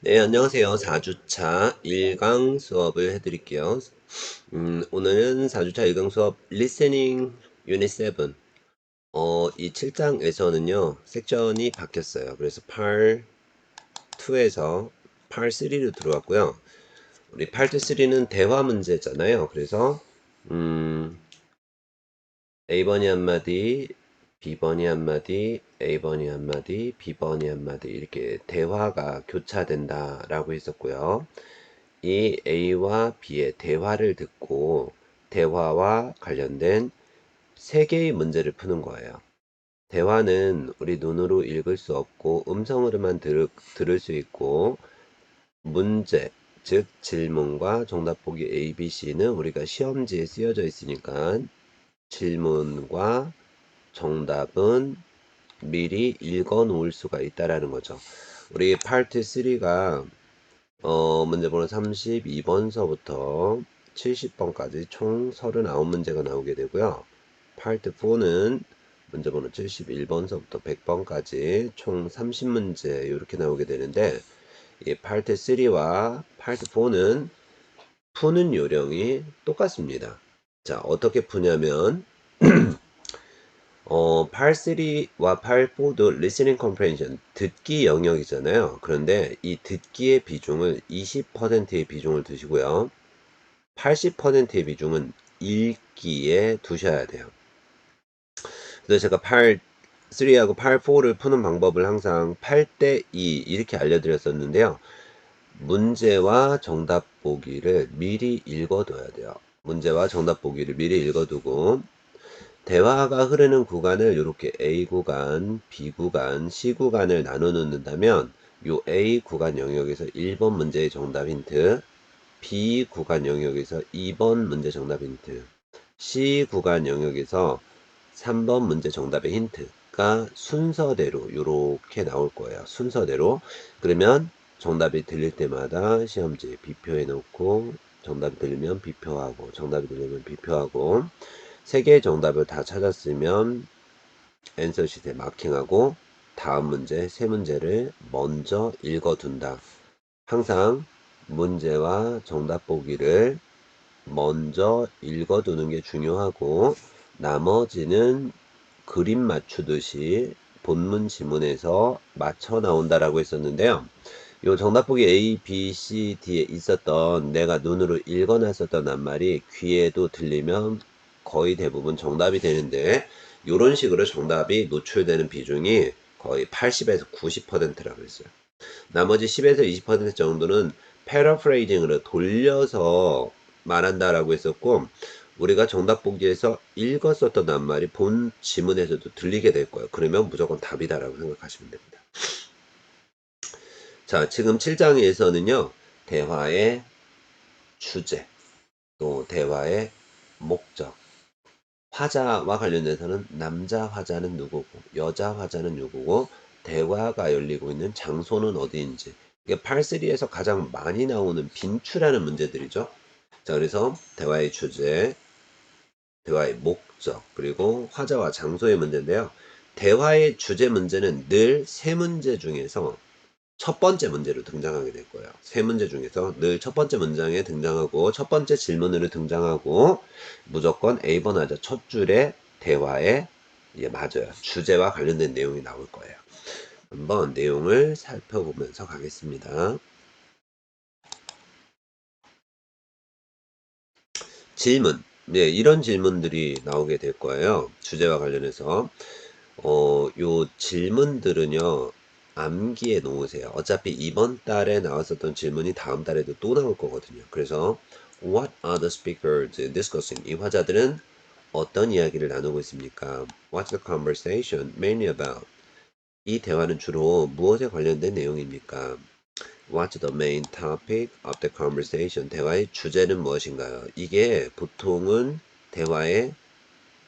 네, 안녕하세요. 4주차 1강 수업을 해드릴게요. 오늘은 4주차 1강 수업 Listening Unit 7. 이 7장에서는요, 섹션이 바뀌었어요. 그래서 Part 2에서 Part 3로 들어왔고요. 우리 Part 3는 대화 문제잖아요. 그래서, A번이 한마디, B번이 한마디, A번이 한마디, B번이 한마디, 이렇게 대화가 교차된다라고 했었고요. 이 A와 B의 대화를 듣고 대화와 관련된 세 개의 문제를 푸는 거예요. 대화는 우리 눈으로 읽을 수 없고 음성으로만 들을 수 있고 문제, 즉 질문과 정답 보기 A, B, C는 우리가 시험지에 쓰여져 있으니까 질문과 정답은 미리 읽어 놓을 수가 있다라는 거죠. 우리 파트 3가 문제 번호 32번서부터 70번까지 총 39문제가 나오게 되고요. 파트 4는 문제 번호 71번서부터 100번까지 총 30문제 이렇게 나오게 되는데 이 파트 3와 파트 4는 푸는 요령이 똑같습니다. 자, 어떻게 푸냐면 Part 3와 Part 4도 Listening Comprehension, 듣기 영역이잖아요. 그런데 이 듣기의 비중을 20%의 비중을 두시고요. 80%의 비중은 읽기에 두셔야 돼요. 그래서 제가 Part 3하고 Part 4를 푸는 방법을 항상 8대 2 이렇게 알려드렸었는데요. 문제와 정답 보기를 미리 읽어둬야 돼요. 문제와 정답 보기를 미리 읽어두고 대화가 흐르는 구간을 이렇게 A 구간, B 구간, C 구간을 나눠 놓는다면 요 A 구간 영역에서 1번 문제의 정답 힌트, B 구간 영역에서 2번 문제 정답 힌트, C 구간 영역에서 3번 문제 정답의 힌트가 순서대로 이렇게 나올 거예요. 순서대로. 그러면 정답이 들릴 때마다 시험지에 비표해 놓고 정답이 들리면 비표하고 정답이 들리면 비표하고 세 개의 정답을 다 찾았으면 앤서시트에 마킹하고 다음 문제 세 문제를 먼저 읽어둔다. 항상 문제와 정답 보기를 먼저 읽어두는 게 중요하고 나머지는 그림 맞추듯이 본문 지문에서 맞춰 나온다라고 했었는데요. 요 정답 보기 A, B, C, D에 있었던 내가 눈으로 읽어놨었던 낱말이 귀에도 들리면 거의 대부분 정답이 되는데 요런 식으로 정답이 노출되는 비중이 거의 80에서 90%라고 했어요. 나머지 10에서 20% 정도는 패러프레이징으로 돌려서 말한다라고 했었고 우리가 정답 보기에서 읽었었던 낱말이 본 지문에서도 들리게 될 거예요. 그러면 무조건 답이다라고 생각하시면 됩니다. 자, 지금 7장에서는요. 대화의 주제, 또 대화의 목적, 화자와 관련돼서는 남자 화자는 누구고 여자 화자는 누구고 대화가 열리고 있는 장소는 어디인지 이게 8.3에서 가장 많이 나오는 빈출하는 문제들이죠. 자, 그래서 대화의 주제, 대화의 목적, 그리고 화자와 장소의 문제인데요. 대화의 주제 문제는 늘 세 문제 중에서 첫 번째 문제로 등장하게 될 거예요. 세 문제 중에서 늘 첫 번째 문장에 등장하고 첫 번째 질문으로 등장하고 무조건 A번 하자 첫 줄에 대화에 맞아요. 주제와 관련된 내용이 나올 거예요. 한번 내용을 살펴보면서 가겠습니다. 질문. 네, 이런 질문들이 나오게 될 거예요. 주제와 관련해서. 요 질문들은요, 암기해 놓으세요. 어차피 이번 달에 나왔었던 질문이 다음 달에도 또 나올 거거든요. 그래서, What are the speakers discussing? 이 화자들은 어떤 이야기를 나누고 있습니까? What's the conversation mainly about? 이 대화는 주로 무엇에 관련된 내용입니까? What's the main topic of the conversation? 대화의 주제는 무엇인가요? 이게 보통은 대화의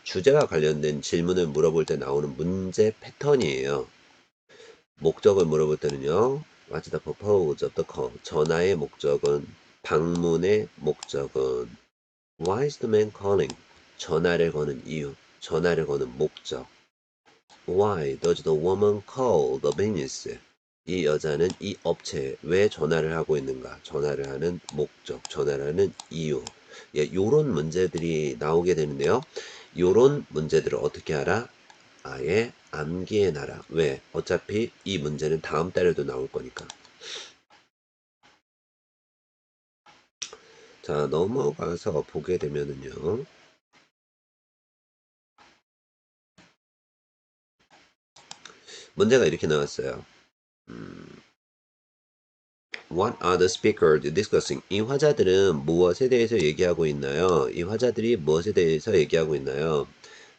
주제와 관련된 질문을 물어볼 때 나오는 문제 패턴이에요. 목적을 물어볼 때는요. What's the purpose of the call? 전화의 목적은, 방문의 목적은 Why is the man calling? 전화를 거는 이유, 전화를 거는 목적 Why does the woman call the business? 이 여자는 이 업체에 왜 전화를 하고 있는가? 전화를 하는 목적, 전화를 하는 이유. 예, 요런 문제들이 나오게 되는데요. 요런 문제들을 어떻게 하라? 아예 암기해 놔라. 왜? 어차피 이 문제는 다음 달에도 나올 거니까. 자, 넘어가서 보게 되면은요. 문제가 이렇게 나왔어요. What are the speakers discussing? 이 화자들은 무엇에 대해서 얘기하고 있나요? 이 화자들이 무엇에 대해서 얘기하고 있나요?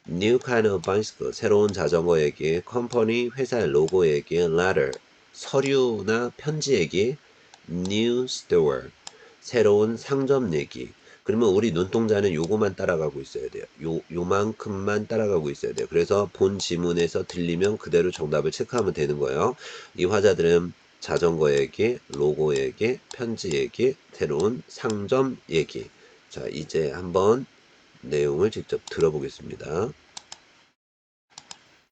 New kind of bicycle, 새로운 자전거 얘기, company, 회사의 로고 얘기, letter, 서류나 편지 얘기, new store, 새로운 상점 얘기. 그러면 우리 눈동자는 요거만 따라가고 있어야 돼요. 요만큼만 따라가고 있어야 돼요. 그래서 본 지문에서 들리면 그대로 정답을 체크하면 되는 거예요. 이 화자들은 자전거 얘기, 로고 얘기, 편지 얘기, 새로운 상점 얘기. 자, 이제 한번 내용을 직접 들어보겠습니다.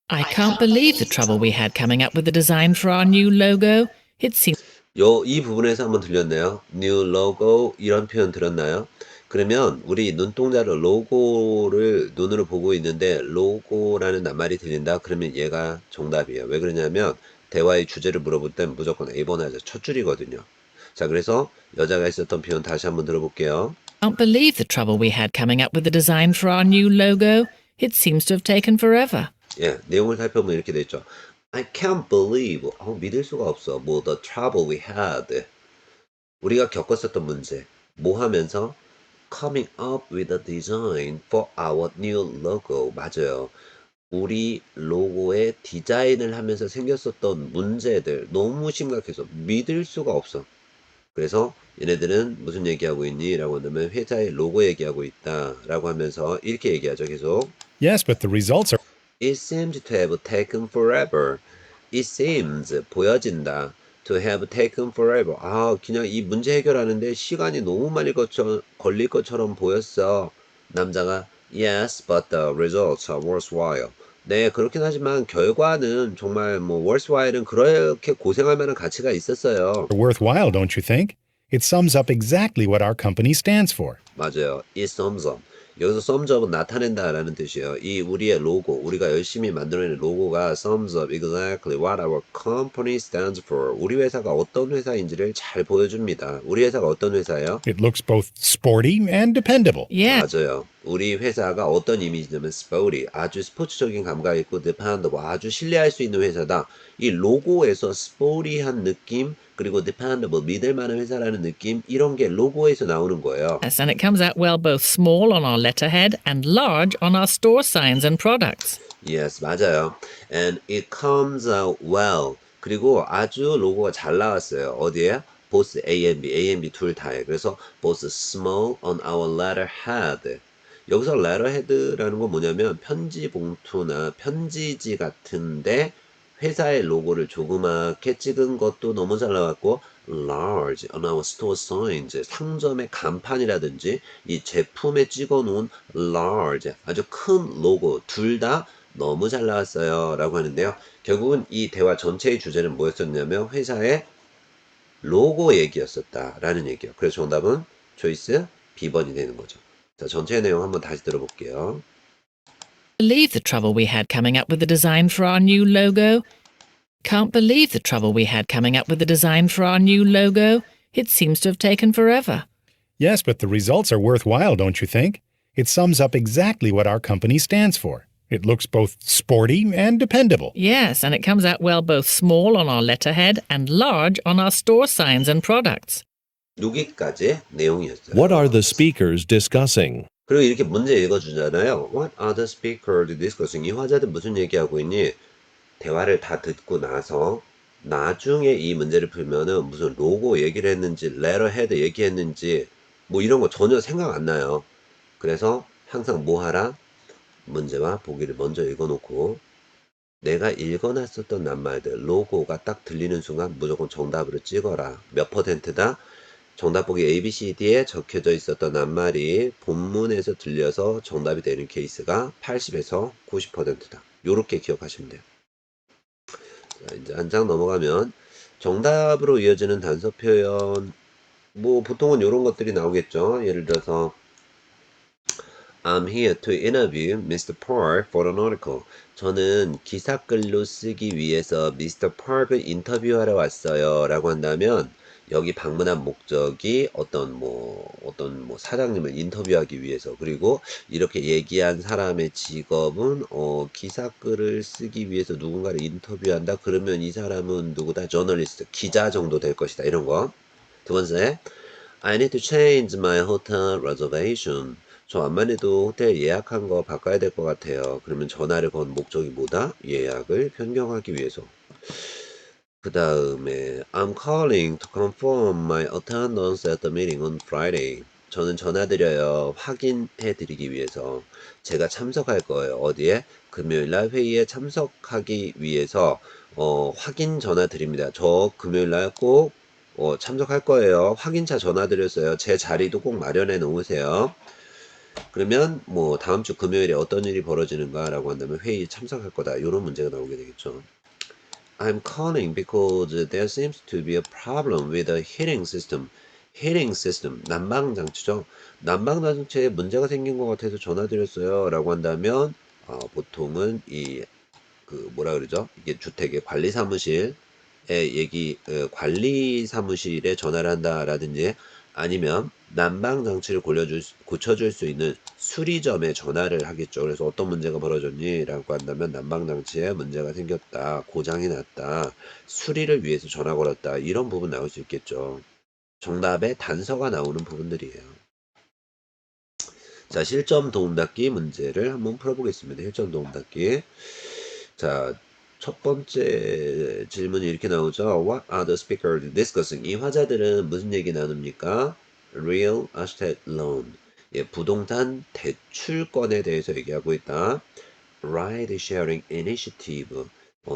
I can't believe the trouble we had coming up with the design for our new logo. It seems 이 부분에서 한번 들렸네요. new logo 이런 표현 들었나요? 그러면 우리 눈동자로 로고를 눈으로 보고 있는데 로고라는 낱말이 들린다. 그러면 얘가 정답이에요. 왜 그러냐면 대화의 주제를 물어볼 땐 무조건 A번 하자 첫 줄이거든요. 자, 그래서 여자가 있었던 표현 다시 한번 들어볼게요. can't believe the trouble we had coming up with the design for our new logo. It seems to have taken forever. 예, 내용을 살펴보면 이렇게 돼 있죠. I can't believe, 믿을 수가 없어. 뭐 the trouble we had. 우리가 겪었었던 문제. 뭐 하면서 coming up with a design for our new logo. 맞아요. 우리 로고의 디자인을 하면서 생겼었던 문제들 너무 심각해서 믿을 수가 없어. 그래서 얘네들은 무슨 얘기하고 있니? 라고 한다면 회사의 로고 얘기하고 있다 라고 하면서 이렇게 얘기하죠. 계속 Yes, but the results are It seems to have taken forever. It seems 보여진다. To have taken forever. 그냥 이 문제 해결하는데 시간이 너무 많이 걸릴 것처럼 보였어. 남자가 Yes, but the results are worthwhile. 네, 그렇긴 하지만 결과는 정말 뭐 worthwhile은 그렇게 고생할 만한 가치가 있었어요. worthwhile, don't you think? It sums up exactly what our company stands for. 맞아요. It sums up. 여기서 sums up은 나타낸다라는 뜻이에요. 이 우리의 로고, 우리가 열심히 만들어낸 로고가 sums up exactly what our company stands for. 우리 회사가 어떤 회사인지를 잘 보여줍니다. 우리 회사가 어떤 회사예요? It looks both sporty and dependable. Yeah, 맞아요. 우리 회사가 어떤 이미지냐면 sporty, 아주 스포츠적인 감각 있고 dependable, 아주 신뢰할 수 있는 회사다. 이 로고에서 sporty한 느낌, 그리고 dependable, 믿을 만한 회사라는 느낌, 이런 게 로고에서 나오는 거예요. yes, and it comes out well both small on our letterhead and large on our store signs and products. Yes, 맞아요. And it comes out well. 그리고 아주 로고가 잘 나왔어요. 어디에? both A and B 둘 다에. 그래서 both small on our letterhead. 여기서 letterhead라는 건 뭐냐면 편지 봉투나 편지지 같은데 회사의 로고를 조그맣게 찍은 것도 너무 잘 나왔고 large on our store signs 상점의 간판이라든지 이 제품에 찍어 놓은 large 아주 큰 로고 둘 다 너무 잘 나왔어요 라고 하는데요. 결국은 이 대화 전체의 주제는 뭐였었냐면 회사의 로고 얘기였었다 라는 얘기예요. 그래서 정답은 초이스 B번이 되는 거죠. 자, 전체 내용 한번 다시 들어볼게요. Believe the trouble we had coming up with the design for our new logo. Can't believe the trouble we had coming up with the design for our new logo. It seems to have taken forever. Yes, but the results are worthwhile, don't you think? It sums up exactly what our company stands for. It looks both sporty and dependable. Yes, and it comes out well both small on our letterhead and large on our store signs and products. 여기까지 내용이었어요. What are the speakers discussing? 그리고 이렇게 문제 읽어주잖아요. What are the speakers discussing? 이 화자들 무슨 얘기하고 있니? 대화를 다 듣고 나서 나중에 이 문제를 풀면은 무슨 로고 얘기를 했는지, letterhead 얘기했는지 뭐 이런 거 전혀 생각 안 나요. 그래서 항상 뭐 하라? 문제와 보기를 먼저 읽어놓고 내가 읽어놨었던 낱말들, 로고가 딱 들리는 순간 무조건 정답으로 찍어라. 몇 %다? 정답 보기 A, B, C, D에 적혀져 있었던 낱말이 본문에서 들려서 정답이 되는 케이스가 80에서 90%다. 요렇게 기억하시면 돼요. 자, 이제 한 장 넘어가면 정답으로 이어지는 단서 표현, 뭐 보통은 이런 것들이 나오겠죠. 예를 들어서 I'm here to interview Mr. Park for an article. 저는 기사글로 쓰기 위해서 Mr. Park을 인터뷰하러 왔어요. 라고 한다면 여기 방문한 목적이 어떤 사장님을 인터뷰하기 위해서, 그리고 이렇게 얘기한 사람의 직업은 기사글을 쓰기 위해서 누군가를 인터뷰한다. 그러면 이 사람은 누구다? 저널리스트, 기자 정도 될 것이다. 이런 거. 두 번째, I need to change my hotel reservation. 저 암만 해도 호텔 예약한 거 바꿔야 될 것 같아요. 그러면 전화를 건 목적이 뭐다? 예약을 변경하기 위해서. 그 다음에 I'm calling to confirm my attendance at the meeting on Friday. 저는 전화드려요. 확인해 드리기 위해서. 제가 참석할 거예요. 어디에? 금요일날 회의에 참석하기 위해서 확인 전화 드립니다. 저 금요일날 꼭 참석할 거예요. 확인차 전화 드렸어요. 제 자리도 꼭 마련해 놓으세요. 그러면 뭐 다음 주 금요일에 어떤 일이 벌어지는가라고 한다면 회의에 참석할 거다. 이런 문제가 나오게 되겠죠. I'm calling because there seems to be a problem with the heating system. heating system, 난방장치죠. 난방장치에 문제가 생긴 것 같아서 전화드렸어요. 라고 한다면 보통은 뭐라 그러죠? 이게 주택의 관리 사무실에 관리 사무실에 전화를 한다라든지 아니면 난방장치를 고쳐줄 수 있는 수리점에 전화를 하겠죠. 그래서 어떤 문제가 벌어졌니라고 한다면 난방장치에 문제가 생겼다, 고장이 났다, 수리를 위해서 전화 걸었다, 이런 부분 나올 수 있겠죠. 정답에 단서가 나오는 부분들이에요. 자, 실점 도움닫기 문제를 한번 풀어보겠습니다. 실점 도움닫기. 자, 첫 번째 질문이 이렇게 나오죠. What are the speakers discussing? 이 화자들은 무슨 얘기 나눕니까? Real estate loan. 예, 부동산 대출권에 대해서 얘기하고 있다. Ride sharing initiative.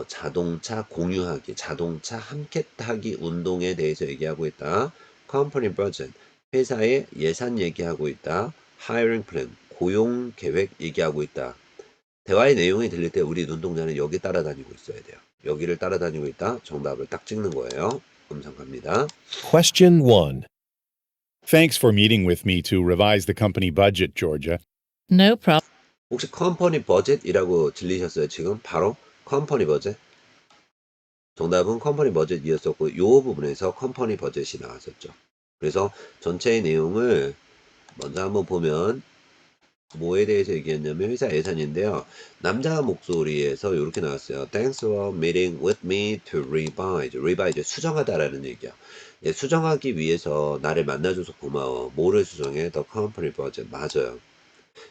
자동차 공유하기, 자동차 함께 타기 운동에 대해서 얘기하고 있다. Company budget. 회사의 예산 얘기하고 있다. Hiring plan. 고용 계획 얘기하고 있다. 대화의 내용이 들릴 때 우리 눈동자는 여기 따라다니고 있어야 돼요. 여기를 따라다니고 있다. 정답을 딱 찍는 거예요. 음성 갑니다. Question 1. Thanks for meeting with me to revise the company budget, Georgia. No problem. 혹시 컴퍼니 버젯이라고 들리셨어요? 지금 바로 컴퍼니 버젯? 정답은 컴퍼니 버젯이었었고 이 부분에서 컴퍼니 버젯이 나왔었죠. 그래서 전체의 내용을 먼저 한번 보면 뭐에 대해서 얘기했냐면 회사 예산인데요. 남자 목소리에서 이렇게 나왔어요. Thanks for meeting with me to revise. revise 수정하다라는 얘기야. 예, 수정하기 위해서 나를 만나줘서 고마워. 뭐를 수정해? The company budget. 맞아요.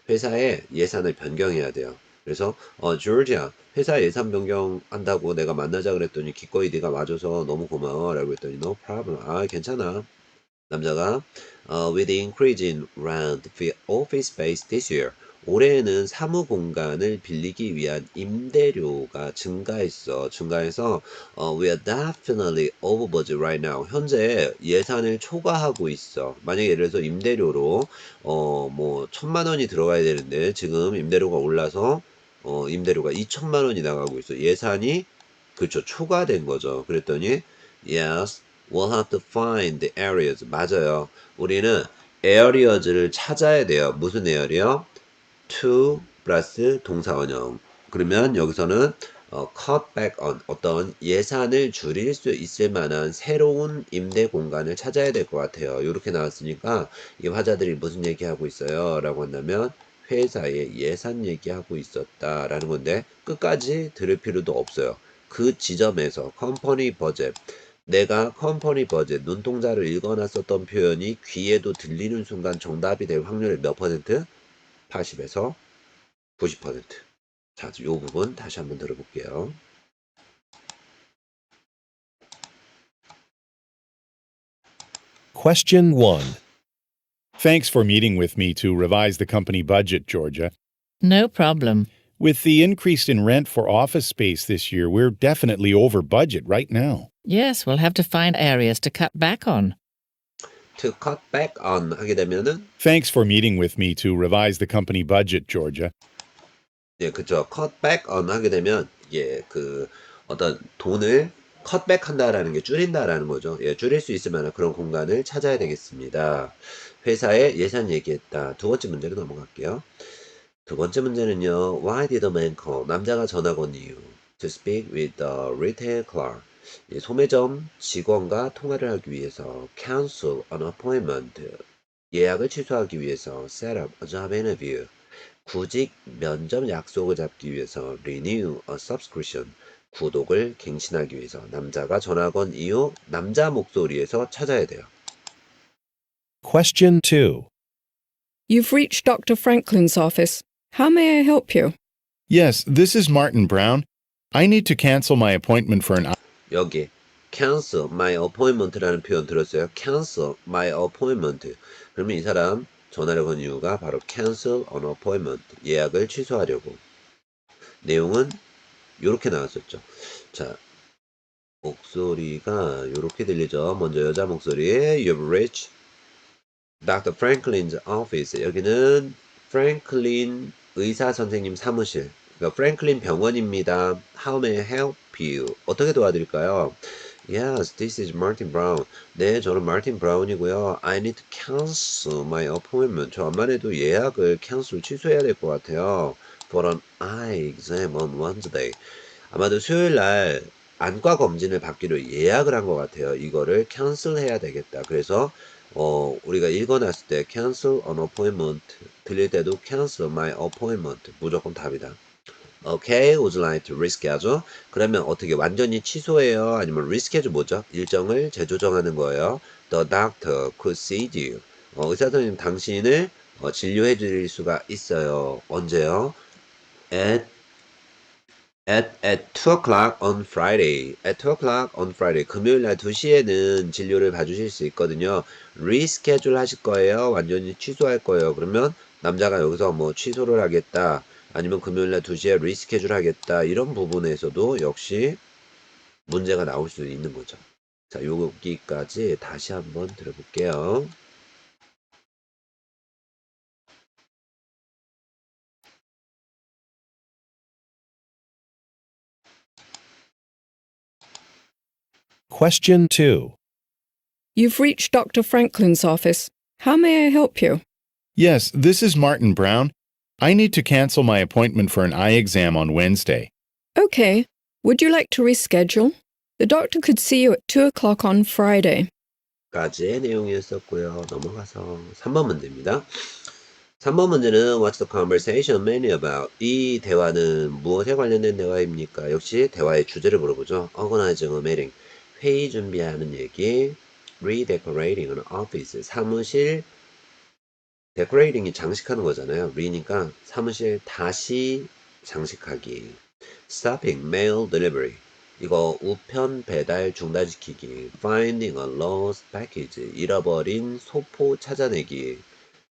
회사의 예산을 변경해야 돼요. 그래서 조지야, 회사 예산 변경한다고 내가 만나자 그랬더니 기꺼이 네가 와줘서 너무 고마워 라고 했더니 no problem. 아, 괜찮아. 남자가 with the increase in rent for office space this year. 올해에는 사무 공간을 빌리기 위한 임대료가 증가해서 we are definitely over budget right now. 현재 예산을 초과하고 있어. 만약에 예를 들어서 임대료로 뭐 1,000만 원이 들어가야 되는데 지금 임대료가 올라서 임대료가 2천만 원이 나가고 있어. 예산이 그렇죠, 초과된 거죠. 그랬더니 yes, we'll have to find the areas. 맞아요. 우리는 areas를 찾아야 돼요. 무슨 area요? to 플러스 동사원형. 그러면 여기서는 cut back on 어떤 예산을 줄일 수 있을 만한 새로운 임대 공간을 찾아야 될 것 같아요. 이렇게 나왔으니까 이 화자들이 무슨 얘기하고 있어요? 라고 한다면 회사의 예산 얘기하고 있었다라는 건데 끝까지 들을 필요도 없어요. 그 지점에서 컴퍼니 버젯, 내가 컴퍼니 버젯 눈동자를 읽어놨었던 표현이 귀에도 들리는 순간 정답이 될 확률이 몇 퍼센트? 80에서 90%. 자, 이 부분 다시 한번 들어볼게요. Question 1. Thanks for meeting with me to revise the company budget, Georgia. No problem. With the increase in rent for office space this year, we're definitely over budget right now. Yes, we'll have to find areas to cut back on. To cut back on 하게 되면은 Thanks for meeting with me to revise the company budget, Georgia. 예, 그죠. cut back on 하게 되면 예, 어떤 돈을 컷백한다라는 게 줄인다라는 거죠. 예, 줄일 수 있을 만한 그런 공간을 찾아야 되겠습니다. 회사의 예산 얘기했다. 두 번째 문제로 넘어갈게요. 두 번째 문제는요. Why did a man call? 남자가 전화 건 이유. To speak with the retail clerk. 이 소매점 직원과 통화를 하기 위해서 cancel an appointment. 예약을 취소하기 위해서 set up a job interview. 구직 면접 약속을 잡기 위해서 renew a subscription. 구독을 갱신하기 위해서 남자가 전화 건 이유 남자 목소리에서 찾아야 돼요. Question 2. You've reached Dr. Franklin's office. How may I help you? Yes, this is Martin Brown. I need to cancel my appointment for an 여기 cancel my appointment라는 표현 들었어요? cancel my appointment. 그러면 이 사람 전화를 건 이유가 바로 cancel an appointment. 예약을 취소하려고. 내용은 이렇게 나왔었죠. 자, 목소리가 이렇게 들리죠. 먼저 여자 목소리. You've reached Dr. Franklin's office. 여기는 프랭클린 의사 선생님 사무실. 그러니까 프랭클린 병원입니다. How may I help you? 어떻게 도와드릴까요? Yes, this is Martin Brown. 네, 저는 마틴 브라운이고요. I need to cancel my appointment. 저 암만해도 예약을 cancel 취소해야 될 것 같아요. For an eye exam on Wednesday. 아마도 수요일 날 안과 검진을 받기로 예약을 한 것 같아요. 이거를 cancel 해야 되겠다. 그래서 우리가 읽어놨을 때 cancel an appointment 들릴 때도 cancel my appointment 무조건 답이다. Okay, would you like to reschedule? 그러면 어떻게 완전히 취소해요? 아니면 reschedule 뭐죠? 일정을 재조정하는 거예요. The doctor could see you. 의사 선생님 당신을 진료해 드릴 수가 있어요. 언제요? At 2 o'clock on Friday. At 2 o'clock on Friday. 금요일 날 2시에는 진료를 봐주실 수 있거든요. reschedule 하실 거예요? 완전히 취소할 거예요? 그러면 남자가 여기서 뭐 취소를 하겠다. 아니면 금요일 날 2시에 reschedule 하겠다. 이런 부분에서도 역시 문제가 나올 수 있는 거죠. 자, 여기까지 다시 한번 들어볼게요. Question 2. You've reached Dr. Franklin's office. How may I help you? Yes, this is Martin Brown. I need to cancel my appointment for an eye exam on Wednesday. Okay. Would you like to reschedule? The doctor could see you at 2 o'clock on Friday. 까지의 내용이었었고요. 넘어가서 3번 문제입니다. 3번 문제는 What's the conversation mainly about? 이 대화는 무엇에 관련된 대화입니까? 역시 대화의 주제를 물어보죠. Organizing a meeting. 회의 준비하는 얘기. Redecorating an office. 사무실. decorating이 장식하는 거잖아요. re니까 사무실 다시 장식하기. Stopping mail delivery. 이거 우편 배달 중단시키기. Finding a lost package. 잃어버린 소포 찾아내기.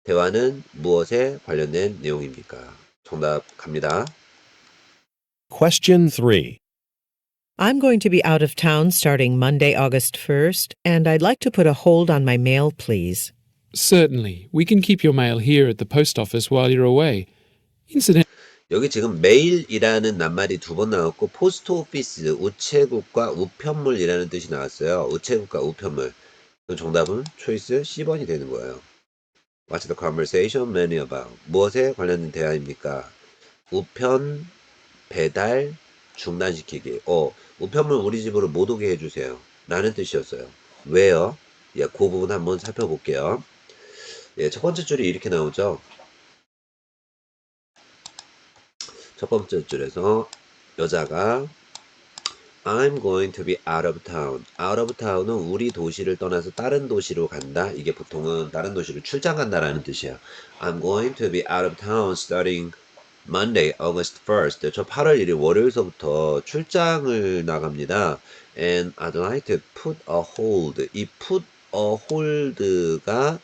대화는 무엇에 관련된 내용입니까? 정답 갑니다. Question 3. I'm going to be out of town starting Monday, August 1st, and I'd like to put a hold on my mail, please. Certainly. We can keep your mail here at the post office while you're away. Incidentally, 여기 지금 메일이라는 낱말이 두 번 나왔고 포스트 오피스 우체국과 우편물이라는 뜻이 나왔어요. 우체국과 우편물. 그럼 정답은 초이스 C번이 되는 거예요. What's the conversation mainly about? 무엇에 관련된 대화입니까? 우편 배달 중단시키기. 우편물 우리 집으로 못 오게 해주세요. 라는 뜻이었어요. 왜요? 예, 그 부분 한번 살펴볼게요. 예, 첫 번째 줄이 이렇게 나오죠. 첫 번째 줄에서 여자가 I'm going to be out of town. out of town은 우리 도시를 떠나서 다른 도시로 간다. 이게 보통은 다른 도시로 출장 간다라는 뜻이에요. I'm going to be out of town starting Monday, August 1st. 저 8월 1일 월요일서부터 출장을 나갑니다. And I'd like to put a hold. 이 put a hold가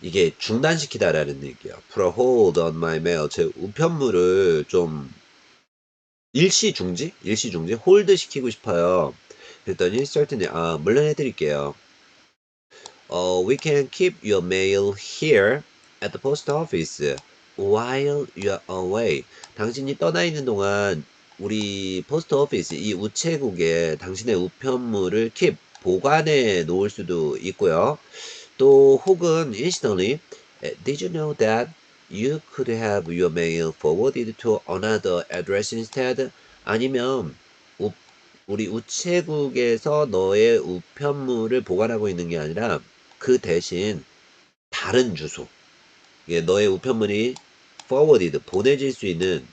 이게 중단시키다라는 얘기예요. Put a hold on my mail. 제 우편물을 좀 일시 중지, 홀드 시키고 싶어요. 그랬더니 certainly, 물론 해드릴게요. We can keep your mail here at the post office while you're away. 당신이 떠나 있는 동안 우리 포스트 오피스 이 우체국에 당신의 우편물을 keep 보관해 놓을 수도 있고요. 또 혹은 incidentally, did you know that you could have your mail forwarded to another address instead? 아니면 우리 우체국에서 너의 우편물을 보관하고 있는 게 아니라 그 대신 다른 주소, 예, 너의 우편물이 forwarded, 보내질 수 있는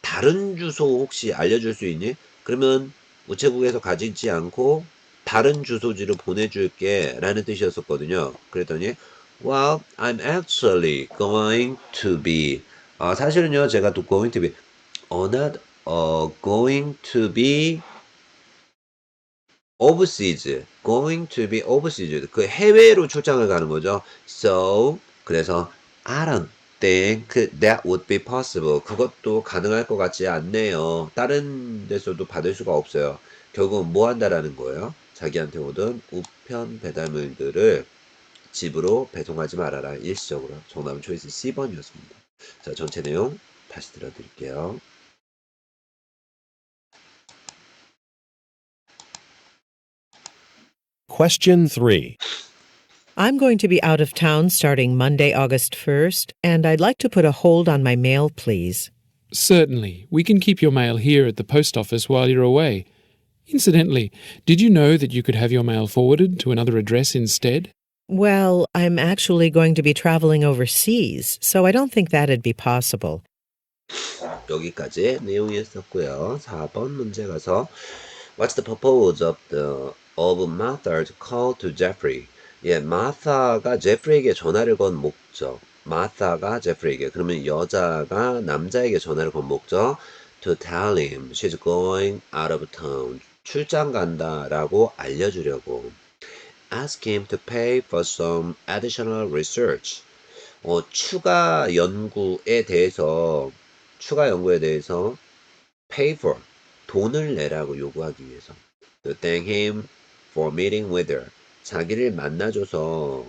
다른 주소 혹시 알려줄 수 있니? 그러면 우체국에서 가지지 않고 다른 주소지로 보내줄게 라는 뜻이었었거든요. 그랬더니 Well, I'm actually going to be 사실은요 제가 또 going to be not going to be overseas, going to be overseas. 그 해외로 출장을 가는 거죠. So, 그래서 I don't think that would be possible. 그것도 가능할 것 같지 않네요. 다른 데서도 받을 수가 없어요. 결국은 뭐 한다라는 거예요? 자기한테 오던 우편 배달물들을 집으로 배송하지 말아라. 일시적으로. 정답은 초이스 C번이었습니다. 자, 전체 내용 다시 들어드릴게요. Question 3. I'm going to be out of town starting Monday, August 1st, and I'd like to put a hold on my mail, please. Certainly, we can keep your mail here at the post office while you're away. Incidentally, did you know that you could have your mail forwarded to another address instead? Well, I'm actually going to be traveling overseas, so I don't think that'd be possible. 여기까지 내용이었었고요. 4번 문제 가서 What's the purpose of Martha's call to Jeffrey? 예, 마사가 제프리에게 전화를 건 목적. 마사가 제프리에게 그러면 여자가 남자에게 전화를 건 목적 to tell him she's going out of town. 출장 간다라고 알려주려고. Ask him to pay for some additional research. 추가 연구에 대해서 pay for 돈을 내라고 요구하기 위해서 to thank him for meeting with her 자기를 만나줘서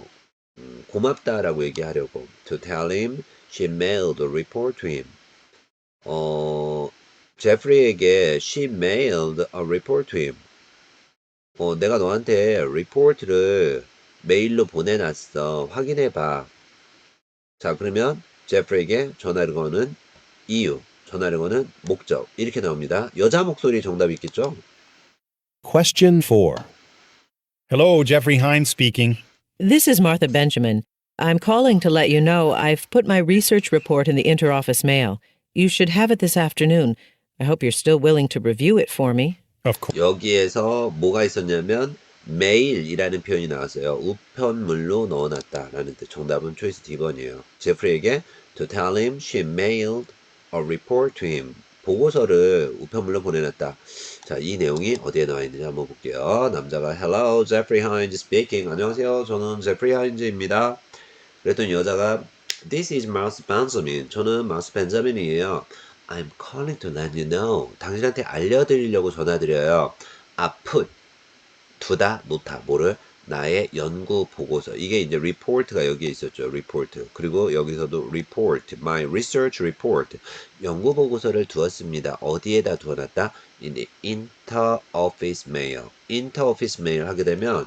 고맙다라고 얘기하려고 to tell him she mailed a report to him 제프리에게 she mailed a report to him 내가 너한테 리포트를 메일로 보내놨어 확인해봐 자 그러면 제프리에게 전화를 거는 이유 전화를 거는 목적 이렇게 나옵니다. 여자 목소리 정답이 있겠죠? Question 4. Hello, Jeffrey Hines speaking. This is Martha Benjamin. I'm calling to let you know I've put my research report in the interoffice mail. You should have it this afternoon. I hope you're still willing to review it for me. Of course. 여기에서 뭐가 있었냐면 메일이라는 표현이 나왔어요. 우편물로 넣어놨다라는 뜻. 정답은 초이스 D번이에요. 제프리에게 to tell him she mailed a report to him. 보고서를 우편물로 보내놨다. 자, 이 내용이 어디에 나와 있는지 한번 볼게요. 남자가 Hello, Jeffrey Hines speaking. 안녕하세요. 저는 제프리 하인즈입니다. 그랬더니 여자가 This is Mouse Benjamin. 저는 마우스 벤자민이에요. I'm calling to let you know. 당신한테 알려드리려고 전화드려요. I put 두다 놓다 뭐를 나의 연구 보고서 이게 이제 report가 여기에 있었죠. report 그리고 여기서도 report my research report 연구 보고서를 두었습니다. 어디에다 두어놨다? in the interoffice mail interoffice mail 하게 되면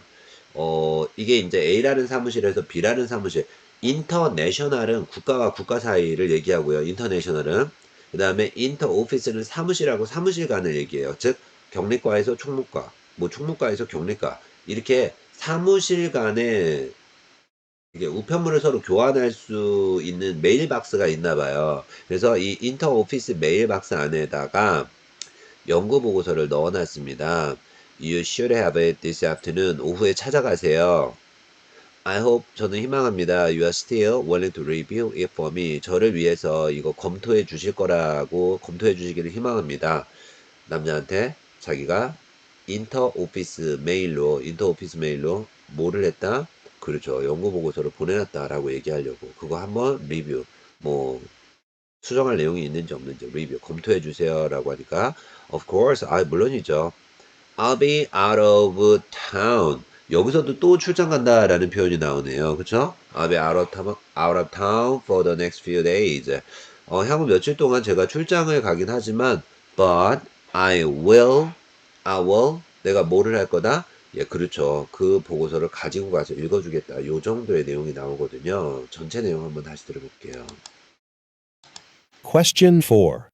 이게 이제 A라는 사무실에서 B라는 사무실 international은 국가와 국가 사이를 얘기하고요. international은 그 다음에 interoffice는 사무실하고 사무실 간을 얘기해요. 즉 경리과에서 총무과 뭐 총무과에서 경리과 이렇게 사무실 간에 이게 우편물을 서로 교환할 수 있는 메일박스가 있나 봐요. 그래서 이 인터오피스 메일박스 안에다가 연구 보고서를 넣어놨습니다. You should have it this afternoon. 오후에 찾아가세요. I hope 저는 희망합니다. You are still willing to review it for me. 저를 위해서 이거 검토해 주실 거라고 검토해 주시기를 희망합니다. 남자한테 자기가 인터오피스 메일로 뭐를 했다? 그렇죠. 연구 보고서를 보내놨다라고 얘기하려고 그거 한번 리뷰 뭐 수정할 내용이 있는지 없는지 리뷰 검토해 주세요라고 하니까 of course 물론이죠. I'll be out of town. 여기서도 또 출장 간다라는 표현이 나오네요. 그렇죠? I'll be out of town for the next few days. 향후 며칠 동안 제가 출장을 가긴 하지만 But I will. 내가 뭐를 할 거다? 예, 그렇죠. 그 보고서를 가지고 가서 읽어주겠다. 요 정도의 내용이 나오거든요. 전체 내용 한번 다시 들어볼게요. Question 4.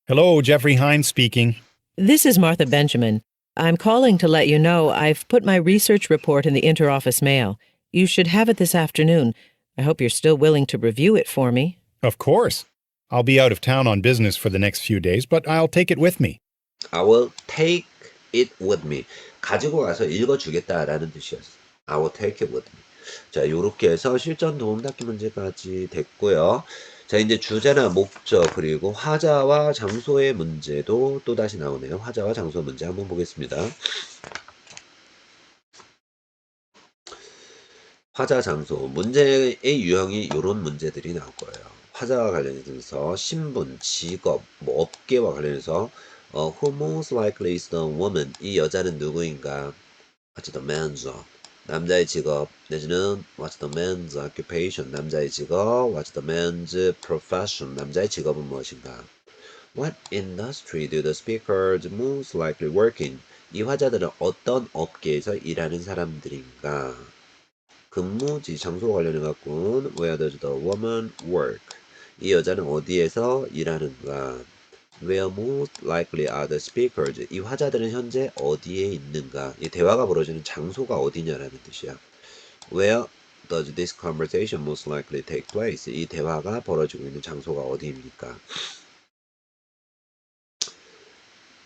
Hello, Jeffrey Hines speaking. This is Martha Benjamin. I'm calling to let you know I've put my research report in the interoffice mail. You should have it this afternoon. I hope you're still willing to review it for me. Of course. I'll be out of town on business for the next few days, but I'll take it with me. I will take it with me. 가지고 가서 읽어주겠다라는 뜻이었어. I will take it with me. 자, 요렇게 해서 실전 도움 닫기 문제까지 됐고요. 자, 이제 주제나 목적 그리고 화자와 장소의 문제도 또다시 나오네요. 화자와 장소 문제 한번 보겠습니다. 화자 장소 문제의 유형이 이런 문제들이 나올 거예요. 화자와 관련해서 신분, 직업, 뭐 업계와 관련해서 who most likely is the woman? 이 여자는 누구인가? What's the man's job? 남자의 직업 내지는 What's the man's occupation? 남자의 직업 What's the man's profession? 남자의 직업은 무엇인가? What industry do the speakers most likely work in? 이 화자들은 어떤 업계에서 일하는 사람들인가? 근무지 장소와 관련해 갖고 Where does the woman work? 이 여자는 어디에서 일하는가? Where most likely are the speakers? 이 화자들은 현재 어디에 있는가? 이 대화가 벌어지는 장소가 어디냐라는 뜻이야. Where does this conversation most likely take place? 이 대화가 벌어지고 있는 장소가 어디입니까?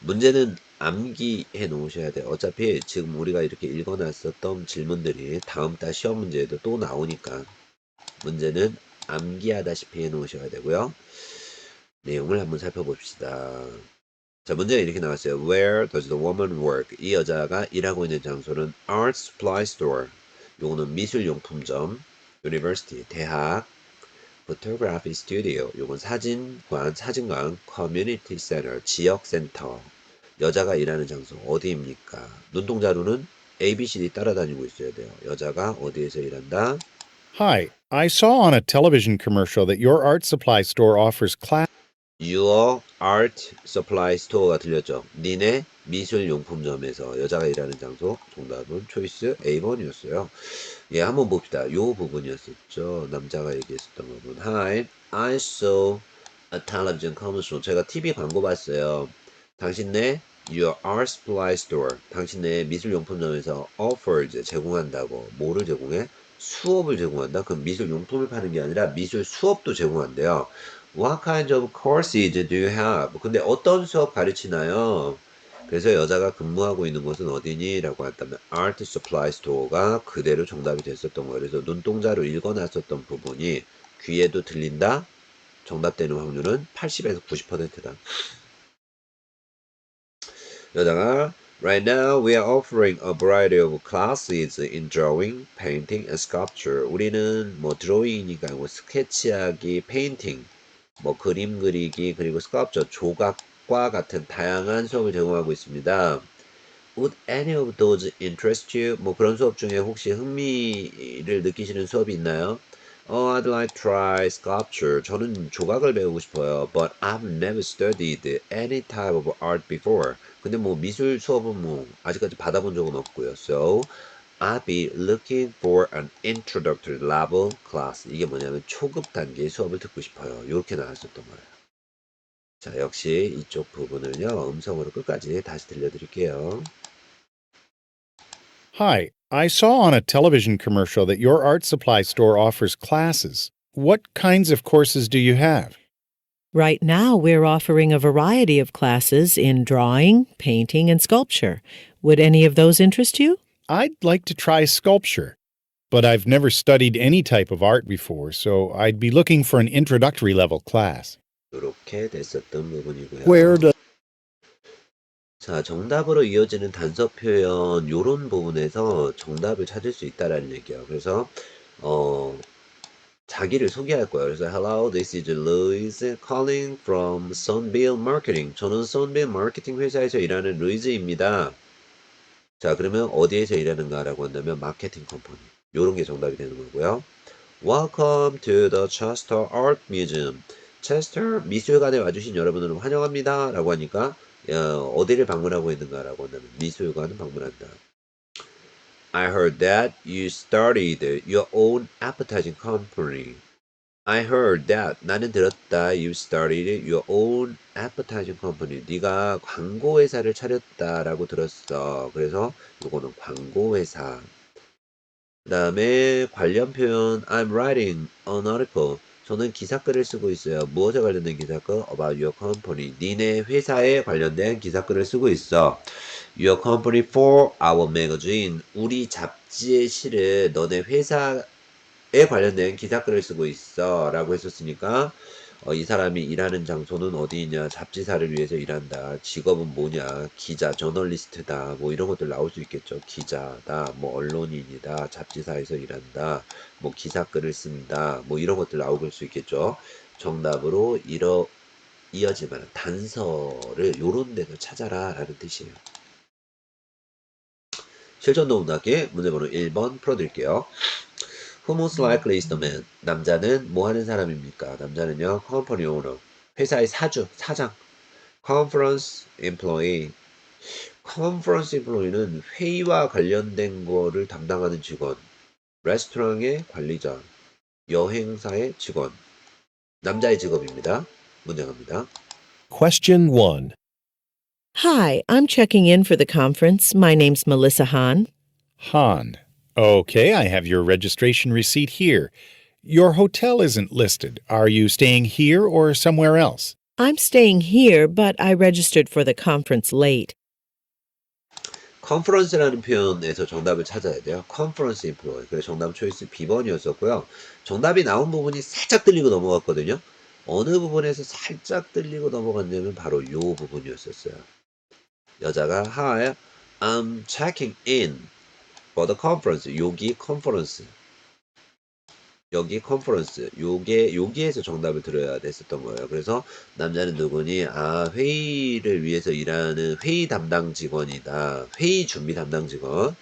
문제는 암기해 놓으셔야 돼요. 어차피 지금 우리가 이렇게 읽어놨었던 질문들이 다음 달 시험 문제에도 또 나오니까 문제는 암기하다시피 해 놓으셔야 되고요. 내용을 한번 살펴봅시다. 자, 문제가 이렇게 나왔어요. Where does the woman work? 이 여자가 일하고 있는 장소는 Art Supply Store. 요거는 미술용품점. University, 대학. Photography Studio. 요건 사진관, Community Center, 지역센터. 여자가 일하는 장소 어디입니까? 눈동자로는 ABCD 따라다니고 있어야 돼요. 여자가 어디에서 일한다? Hi, I saw on a television commercial that your art supply store offers class. Your Art Supply Store가 들렸죠. 니네 미술용품점에서 여자가 일하는 장소. 정답은 초이스 A번이었어요. 예, 한번 봅시다. 요 부분이었었죠. 남자가 얘기했었던 부분. Hi, I saw a television commercial. 제가 TV 광고 봤어요. 당신네 Your Art Supply Store. 당신네 미술용품점에서 offers 제공한다고. 뭐를 제공해? 수업을 제공한다. 그럼 미술용품을 파는 게 아니라 미술 수업도 제공한대요. What kind of courses do you have? 근데 어떤 수업 가르치나요? 그래서 여자가 근무하고 있는 곳은 어디니? 라고 한다면 Art Supply Store가 그대로 정답이 됐었던 거예요. 그래서 눈동자로 읽어놨었던 부분이 귀에도 들린다? 정답되는 확률은 80에서 90%다. 여자가 Right now we are offering a variety of classes in drawing, painting, and sculpture. 우리는 뭐 드로잉이니까 뭐 스케치하기, 페인팅, 뭐 그림 그리기, 그리고 스culpture, 조각과 같은 다양한 수업을 제공하고 있습니다. Would any of those interest you? 뭐 그런 수업 중에 혹시 흥미를 느끼시는 수업이 있나요? I'd like to try sculpture. 저는 조각을 배우고 싶어요. But I've never studied any type of art before. 근데 뭐 미술 수업은 뭐 아직까지 받아본 적은 없고요. So I'll be looking for an introductory level class. 이게 뭐냐면 초급 단계의 수업을 듣고 싶어요. 이렇게 나왔었던 거예요. 자, 역시 이쪽 부분을요. 음성으로 끝까지 다시 들려드릴게요. Hi, I saw on a television commercial that your art supply store offers classes. What kinds of courses do you have? Right now, we're offering a variety of classes in drawing, painting, and sculpture. Would any of those interest you? I'd like to try sculpture, but I've never studied any type of art before, so I'd be looking for an introductory level class. 이렇게 됐었던 부분이고요. Where does 자, 정답으로 이어지는 단서 표현 요런 부분에서 정답을 찾을 수 있다라는 얘기예요. 그래서 자기를 소개할 거예요. 그래서 Hello, this is Louis calling from Sunbill Marketing. 저는 Sunbill Marketing 회사에서 일하는 루이즈입니다. 자, 그러면 어디에서 일하는가라고 한다면 마케팅 컴퍼니. 요런 게 정답이 되는 거고요. Welcome to the Chester Art Museum. 체스터 미술관에 와주신 여러분들은 환영합니다 라고 하니까 어디를 방문하고 있는가 라고 한다면 미술관을 방문한다. I heard that you started your own advertising company. I heard that 나는 들었다. You started your own advertising company. 네가 광고 회사를 차렸다라고 들었어. 그래서 이거는 광고 회사. 그다음에 관련 표현 I'm writing an article. 저는 기사글을 쓰고 있어요. 무엇에 관련된 기사글? About your company. 니네 회사에 관련된 기사글을 쓰고 있어. Your company for our magazine. 우리 잡지에 실을 너네 회사에 관련된 기사글을 쓰고 있어 라고 했었으니까 이 사람이 일하는 장소는 어디냐, 잡지사를 위해서 일한다, 직업은 뭐냐, 기자, 저널리스트다, 뭐 이런 것들 나올 수 있겠죠. 기자다, 뭐 언론인이다, 잡지사에서 일한다, 뭐 기사글을 쓴다, 뭐 이런 것들 나올 수 있겠죠. 정답으로 이어질 만한 단서를 요런 데서 찾아라 라는 뜻이에요. 실전도 문학의 문제번호 1번 풀어드릴게요. Who most likely is the man? 남자는 뭐 하는 사람입니까? 남자는요, company owner, 회사의 사장, conference employee. conference employee는 회의와 관련된 거를 담당하는 직원, 레스토랑의 관리자, 여행사의 직원. 남자의 직업입니다. 문제 갑니다. Question 1. Hi, I'm checking in for the conference. My name's Melissa Hahn. Han. Okay, I have your registration receipt here. Your hotel isn't listed. Are you staying here or somewhere else? I'm staying here, but I registered for the conference late. 컨퍼런스라는 표현에서 정답을 찾아야 돼요. 컨퍼런스 인플루언스. 그래서 정답 초이스 B번이었었고요. 정답이 나온 부분이 살짝 들리고 넘어갔거든요. 어느 부분에서 살짝 들리고 넘어갔냐면 바로 요 부분이었었어요. 여자가 Hi, I'm checking in for the conference. 여기 컨퍼런스. 여기 컨퍼런스. 여기에서 정답을 들어야 됐었던 거예요. 그래서 남자는 누구니? 회의를 위해서 일하는 회의 담당 직원이다. 회의 준비 담당 직원.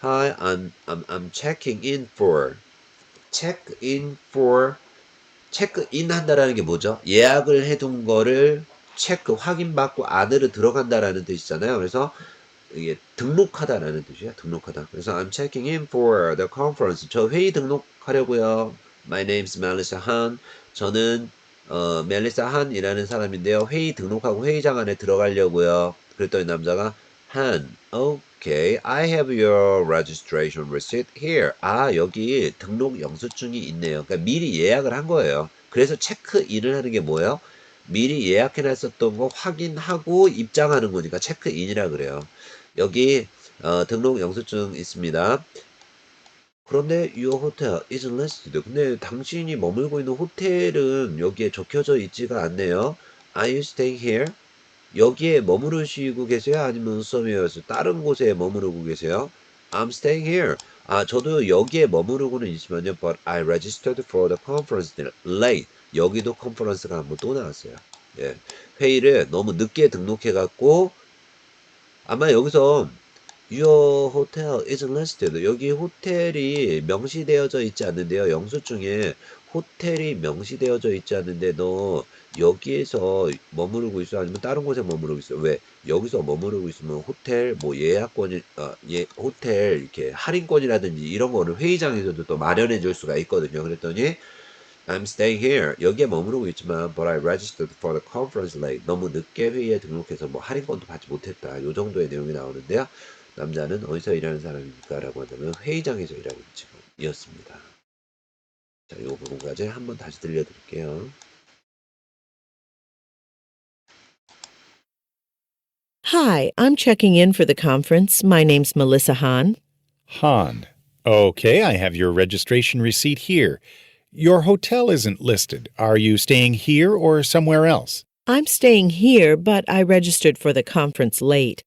Hi, I'm checking in for. check-in for. 체크인 한다라는 게 뭐죠? 예약을 해둔 거를 체크, 확인받고 안으로 들어간다라는 뜻이잖아요. 그래서 이게 등록하다라는 뜻이야. 등록하다. 그래서 I'm checking in for the conference. 저 회의 등록하려고요. My name's Melissa Han. 저는 멜리사 한이라는 사람인데요. 회의 등록하고 회의장 안에 들어가려고요. 그랬더니 남자가 Han, okay, I have your registration receipt here. 여기 등록 영수증이 있네요. 그러니까 미리 예약을 한 거예요. 그래서 체크인을 하는 게 뭐예요? 미리 예약해놨었던 거 확인하고 입장하는 거니까 체크인이라 그래요. 여기 등록 영수증 있습니다. 그런데 your hotel isn't listed. 근데 당신이 머물고 있는 호텔은 여기에 적혀져 있지가 않네요. Are you staying here? 여기에 머무르시고 계세요? 아니면 somewhere 다른 곳에 머무르고 계세요? I'm staying here. 저도 여기에 머무르고는 있지만요. But I registered for the conference late. 여기도 컨퍼런스가 한번 또 나왔어요. 예. 회의를 너무 늦게 등록해갖고 아마 여기서 Your hotel isn't listed. 여기 호텔이 명시되어져 있지 않는데요. 영수증에 호텔이 명시되어져 있지 않는데 너 여기에서 머무르고 있어? 아니면 다른 곳에 머무르고 있어? 왜? 여기서 머무르고 있으면 호텔 뭐 예약권이 호텔 이렇게 할인권이라든지 이런 거를 회의장에서도 또 마련해 줄 수가 있거든요. 그랬더니 I'm staying here. 여기에 머무르고 있지만 but I registered for the conference late. 너무 늦게 회의에 등록해서 뭐 할인권도 받지 못했다. 요 정도의 내용이 나오는데요. 남자는 어디서 일하는 사람입니까? 라고 한다면 회의장에서 일하는 직원이었습니다. 자, 이 부분까지 한번 다시 들려드릴게요. Hi, I'm checking in for the conference. My name's Melissa Hahn. Han. Okay, I have your registration receipt here. Your hotel isn't listed. Are you staying here or somewhere else? I'm staying here, but I registered for the conference late.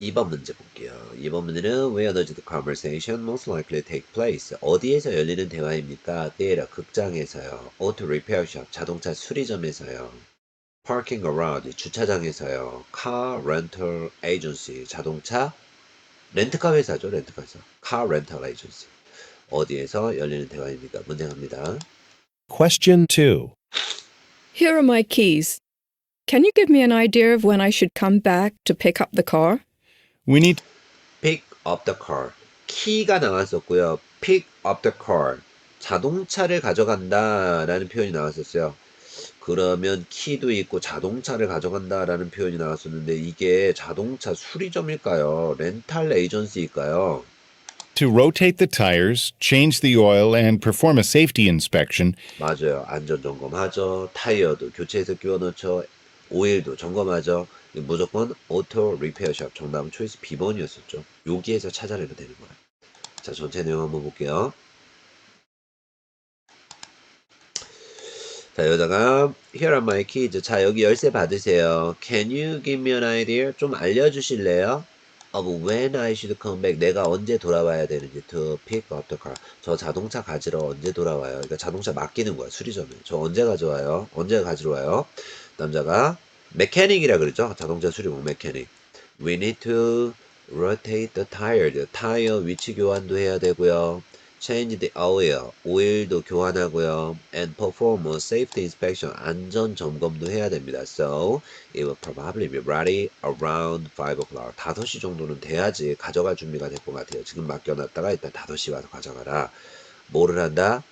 2번 문제 볼게요. 2번 문제는 Where does the conversation most likely take place? 어디에서 열리는 대화입니까? theater, 극장에서요. auto repair shop, 자동차 수리점에서요. parking garage, 주차장에서요. car rental agency, 자동차 렌트카 회사죠. 렌트카 회사. car rental agency. 어디에서 열리는 대화입니까? 문제 갑니다. Question 2. Here are my keys. Can you give me an idea of when I should come back to pick up the car? We need pick up the car. 키가 나왔었고요. pick up the car. 자동차를 가져간다 라는 표현이 나왔었어요. 그러면 키도 있고 자동차를 가져간다라는 표현이 나왔었는데 이게 자동차 수리점일까요? 렌탈 에이전시일까요? to rotate the tires, change the oil, and perform a safety inspection. 맞아요. 안전 점검하죠. 타이어도 교체해서 끼워넣죠. 오일도 점검하죠. 무조건 오토 리페어샵. 정답은 초이스 B번이었었죠. 여기에서 찾아내면 되는 거예요. 자, 전체 내용 한번 볼게요. 자, 여자가 Here are my keys. 자, 여기 열쇠 받으세요. Can you give me an idea? 좀 알려주실래요? Of when I should come back. 내가 언제 돌아와야 되는지. To pick up the car. 저 자동차 가지러 언제 돌아와요? 그러니까 자동차 맡기는 거야, 수리점에. 저 언제 가져와요? 언제 가지러 와요? 남자가 메케닉이라 그러죠. 자동차 수리공 메케닉. We need to rotate the tire. 타이어 위치 교환도 해야 되고요. Change the oil. 오일도 교환하고요. And perform a safety inspection. 안전 점검도 해야 됩니다. So, it will probably be ready around 5 o'clock. 5시 정도는 돼야지 가져갈 준비가 될 것 같아요. 지금 맡겨놨다가 일단 5시 와서 가져가라. 뭐를 한다?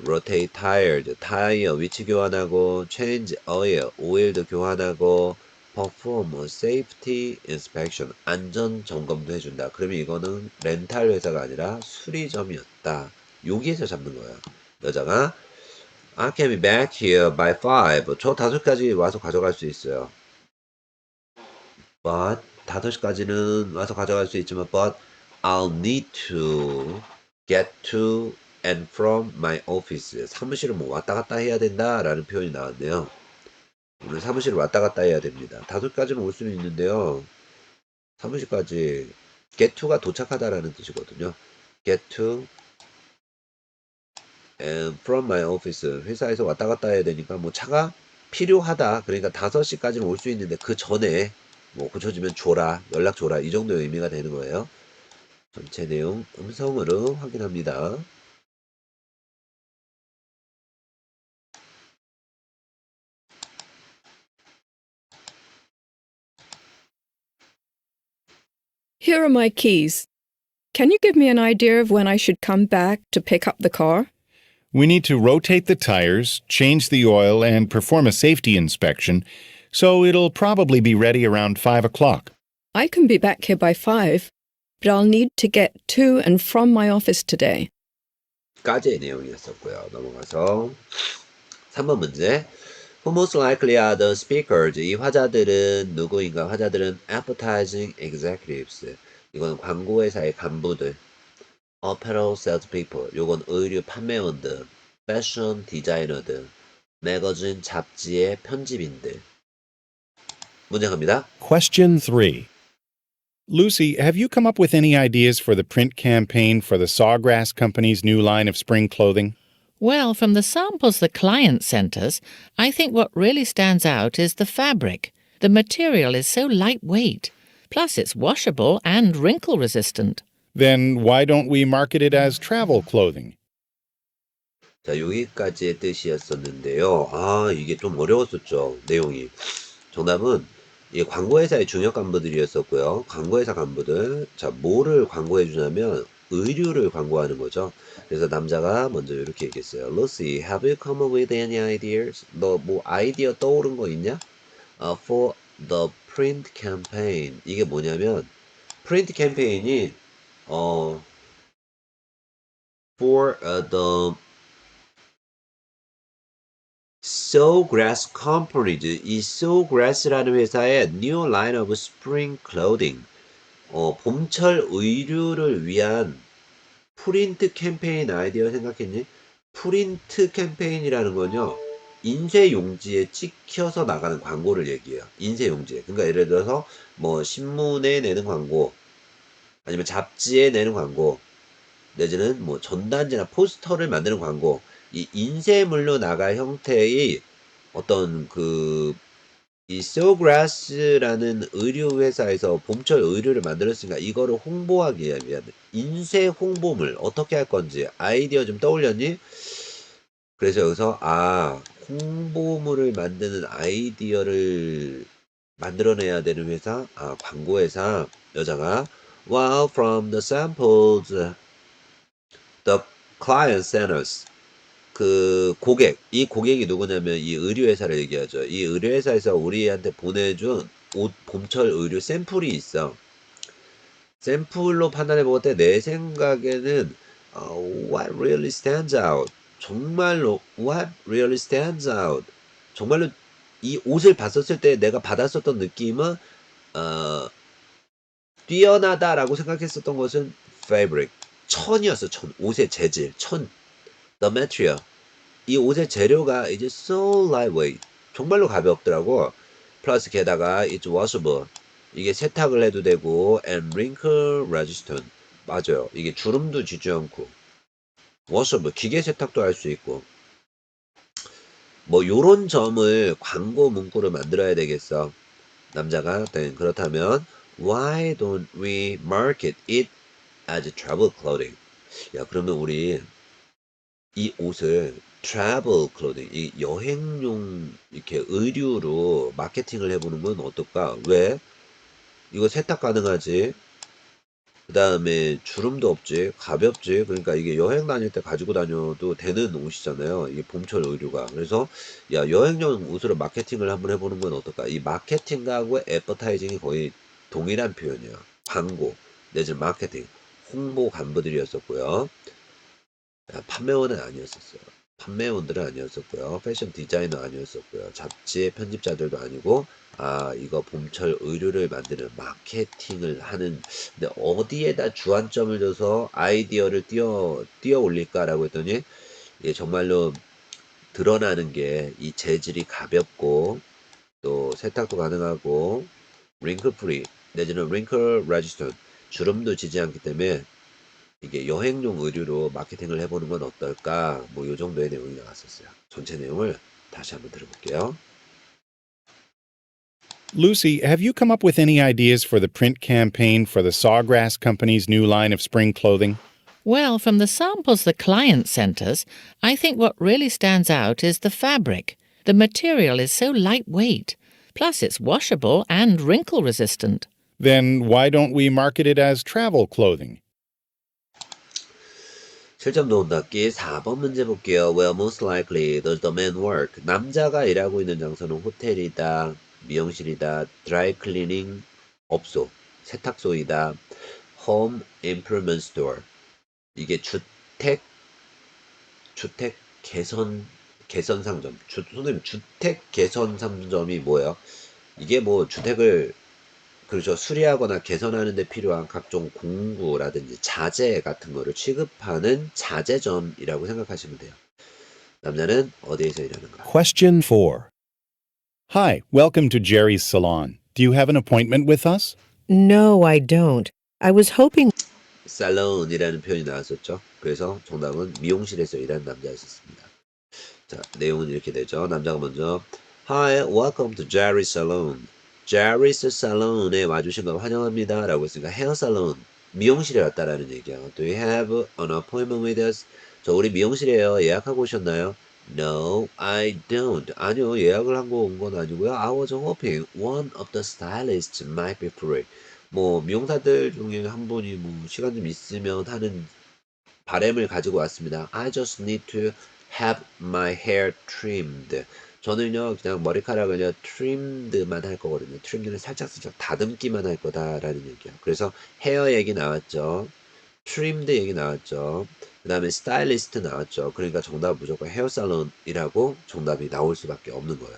Rotate tires. 타이어 위치 교환하고, change oil. 오일도 교환하고, perform a safety inspection. 안전 점검도 해준다. 그러면 이거는 렌탈 회사가 아니라 수리점이었다. 여기에서 잡는 거예요. 여자가 I can be back here by 5. 저 5시까지 와서 가져갈 수 있어요. But 5시까지는 와서 가져갈 수 있지만 but I'll need to get to and from my office. 사무실을 뭐 왔다 갔다 해야 된다 라는 표현이 나왔네요. 오늘 사무실 왔다 갔다 해야 됩니다. 5시까지는 올 수는 있는데요. 사무실까지 get to가 도착하다라는 뜻이거든요. get to and from my office. 회사에서 왔다 갔다 해야 되니까 뭐 차가 필요하다. 그러니까 5시까지는 올 수 있는데 그 전에 뭐 고쳐주면 줘라. 연락 줘라. 이 정도의 의미가 되는 거예요. 전체 내용 음성으로 확인합니다. Here are my keys. Can you give me an idea of when I should come back to pick up the car? We need to rotate the tires, change the oil, and perform a safety inspection, so it'll probably be ready around 5 o'clock. I can be back here by 5, but I'll need to get to and from my office today. 까지의 내용이었었고요. 넘어가서 3번 문제. Who most likely are the speakers? 이 화자들은 누구인가? 화자들은 advertising executives. 이건 광고회사의 간부들. apparel salespeople. 요건 의류 판매원들. fashion 디자이너들. 매거진 잡지의 편집인들. 문제 갑니다. Question 3. Lucy, have you come up with any ideas for the print campaign for the Sawgrass Company's new line of spring clothing? Well, from the samples the client sent us, I think what really stands out is the fabric. The material is so lightweight. Plus, it's washable and wrinkle resistant. Then why don't we market it as travel clothing? 자, 여기까지의 뜻이었었는데요. 아, 이게 좀 어려웠었죠. 내용이. 정답은 이 광고회사의 중요 간부들이었었고요. 광고회사 간부들. 자, 뭐를 광고해 주냐면 의류를 광고하는 거죠. 그래서 남자가 먼저 이렇게 얘기했어요. Lucy, have you come up with any ideas? 너 뭐 아이디어 떠오른 거 있냐? For the print campaign. 이게 뭐냐면 프린트 캠페인이 for the Sawgrass Company. 이 Sawgrass라는 회사의 new line of spring clothing. 봄철 의류를 위한 프린트 캠페인 아이디어 생각했니? 프린트 캠페인이라는 건요. 인쇄 용지에 찍혀서 나가는 광고를 얘기해요. 인쇄 용지에. 그러니까 예를 들어서 뭐 신문에 내는 광고, 아니면 잡지에 내는 광고, 내지는 뭐 전단지나 포스터를 만드는 광고. 이 인쇄물로 나갈 형태의 어떤 이 Sawgrass라는 의류 회사에서 봄철 의류를 만들었으니까 이거를 홍보하기 위한 인쇄 홍보물 어떻게 할 건지 아이디어 좀 떠올렸니? 그래서 여기서 홍보물을 만드는 아이디어를 만들어내야 되는 회사, 광고 회사. 여자가 Well, from the samples the client sent us. 이 고객이 누구냐면 이 의류회사를 얘기하죠. 이 의류회사에서 우리한테 보내준 옷 봄철 의류 샘플이 있어. 샘플로 판단해 볼 때 내 생각에는 what really stands out. 정말로 what really stands out. 정말로 이 옷을 봤었을 때 내가 받았었던 느낌은 뛰어나다라고 생각했었던 것은 fabric, 천이었어. 천. 옷의 재질, 천. The material. 이 옷의 재료가 이제 so lightweight. 정말로 가볍더라고. 플러스 게다가 it's washable. 이게 세탁을 해도 되고 and wrinkle resistant. 맞아요. 이게 주름도 지지 않고 washable. 기계 세탁도 할 수 있고. 뭐 요런 점을 광고 문구를 만들어야 되겠어. 남자가 그렇다면 why don't we market it as travel clothing? 야, 그러면 우리 이 옷을 travel clothing, 이 여행용 이렇게 의류로 마케팅을 해보는 건 어떨까? 왜? 이거 세탁 가능하지. 그 다음에 주름도 없지, 가볍지. 그러니까 이게 여행 다닐 때 가지고 다녀도 되는 옷이잖아요. 이게 봄철 의류가. 그래서 야, 여행용 옷으로 마케팅을 한번 해보는 건 어떨까? 이 마케팅하고 애버타이징이 거의 동일한 표현이야. 광고 내지는 마케팅, 홍보 간부들이었었고요. 판매원은 아니었었어요. 판매원들은 아니었었고요. 패션 디자이너 아니었었고요. 잡지의 편집자들도 아니고 이거 봄철 의류를 만드는 마케팅을 하는. 근데 어디에다 주안점을 줘서 아이디어를 띄어 올릴까라고 했더니 이게 정말로 드러나는 게 이 재질이 가볍고 또 세탁도 가능하고 wrinkle free 내지는 wrinkle resistant 주름도 지지 않기 때문에 이게 여행용 의류로 마케팅을 해보는 건 어떨까? 뭐 요 정도의 내용이 나왔었어요. 전체 내용을 다시 한번 들어볼게요. Lucy, have you come up with any ideas for the print campaign for the Sawgrass Company's new line of spring clothing? Well, from the samples the client sent us, I think what really stands out is the fabric. The material is so lightweight. Plus, it's washable and wrinkle resistant. Then why don't we market it as travel clothing? 7점 도움닫기 4번 문제 볼게요. Well, most likely does the man work? 남자가 일하고 있는 장소는 호텔이다, 미용실이다, 드라이 클리닝 업소, 세탁소이다, home improvement store. 이게 주택 개선 상점. 선생님, 주택 개선 상점이 뭐예요? 이게 뭐 주택을 그렇죠. 수리하거나 개선하는 데 필요한 각종 공구라든지 자재 같은 거를 취급하는 자재점이라고 생각하시면 돼요. 남자는 어디에서 일하는가? Question 4. Hi, welcome to Jerry's Salon. Do you have an appointment with us? No, I don't. I was hoping. 살론이라는 표현이 나왔었죠. 그래서 정답은 미용실에서 일하는 남자였습니다. 자, 내용은 이렇게 되죠. 남자가 먼저 Hi, welcome to Jerry's Salon. Jerry's Salon에 와주신 걸 환영합니다 라고 했으니까 헤어 살론, 미용실에 왔다라는 얘기야. Do you have an appointment with us? 저 우리 미용실에요. 예약하고 오셨나요? No, I don't. 아니요, 예약을 하고 온 건 아니고요. I was hoping one of the stylists might be free. 뭐 미용사들 중에 한 분이 뭐 시간 좀 있으면 하는 바람을 가지고 왔습니다. I just need to have my hair trimmed. 저는요 그냥 머리카락을 그냥 trimed만 할 거거든요. trimed는 살짝 다듬기만 할 거다라는 얘기야. 그래서 헤어 얘기 나왔죠. trimmed 얘기 나왔죠. 그 다음에 stylist 나왔죠. 그러니까 정답은 무조건 헤어 살론이라고 정답이 나올 수밖에 없는 거예요.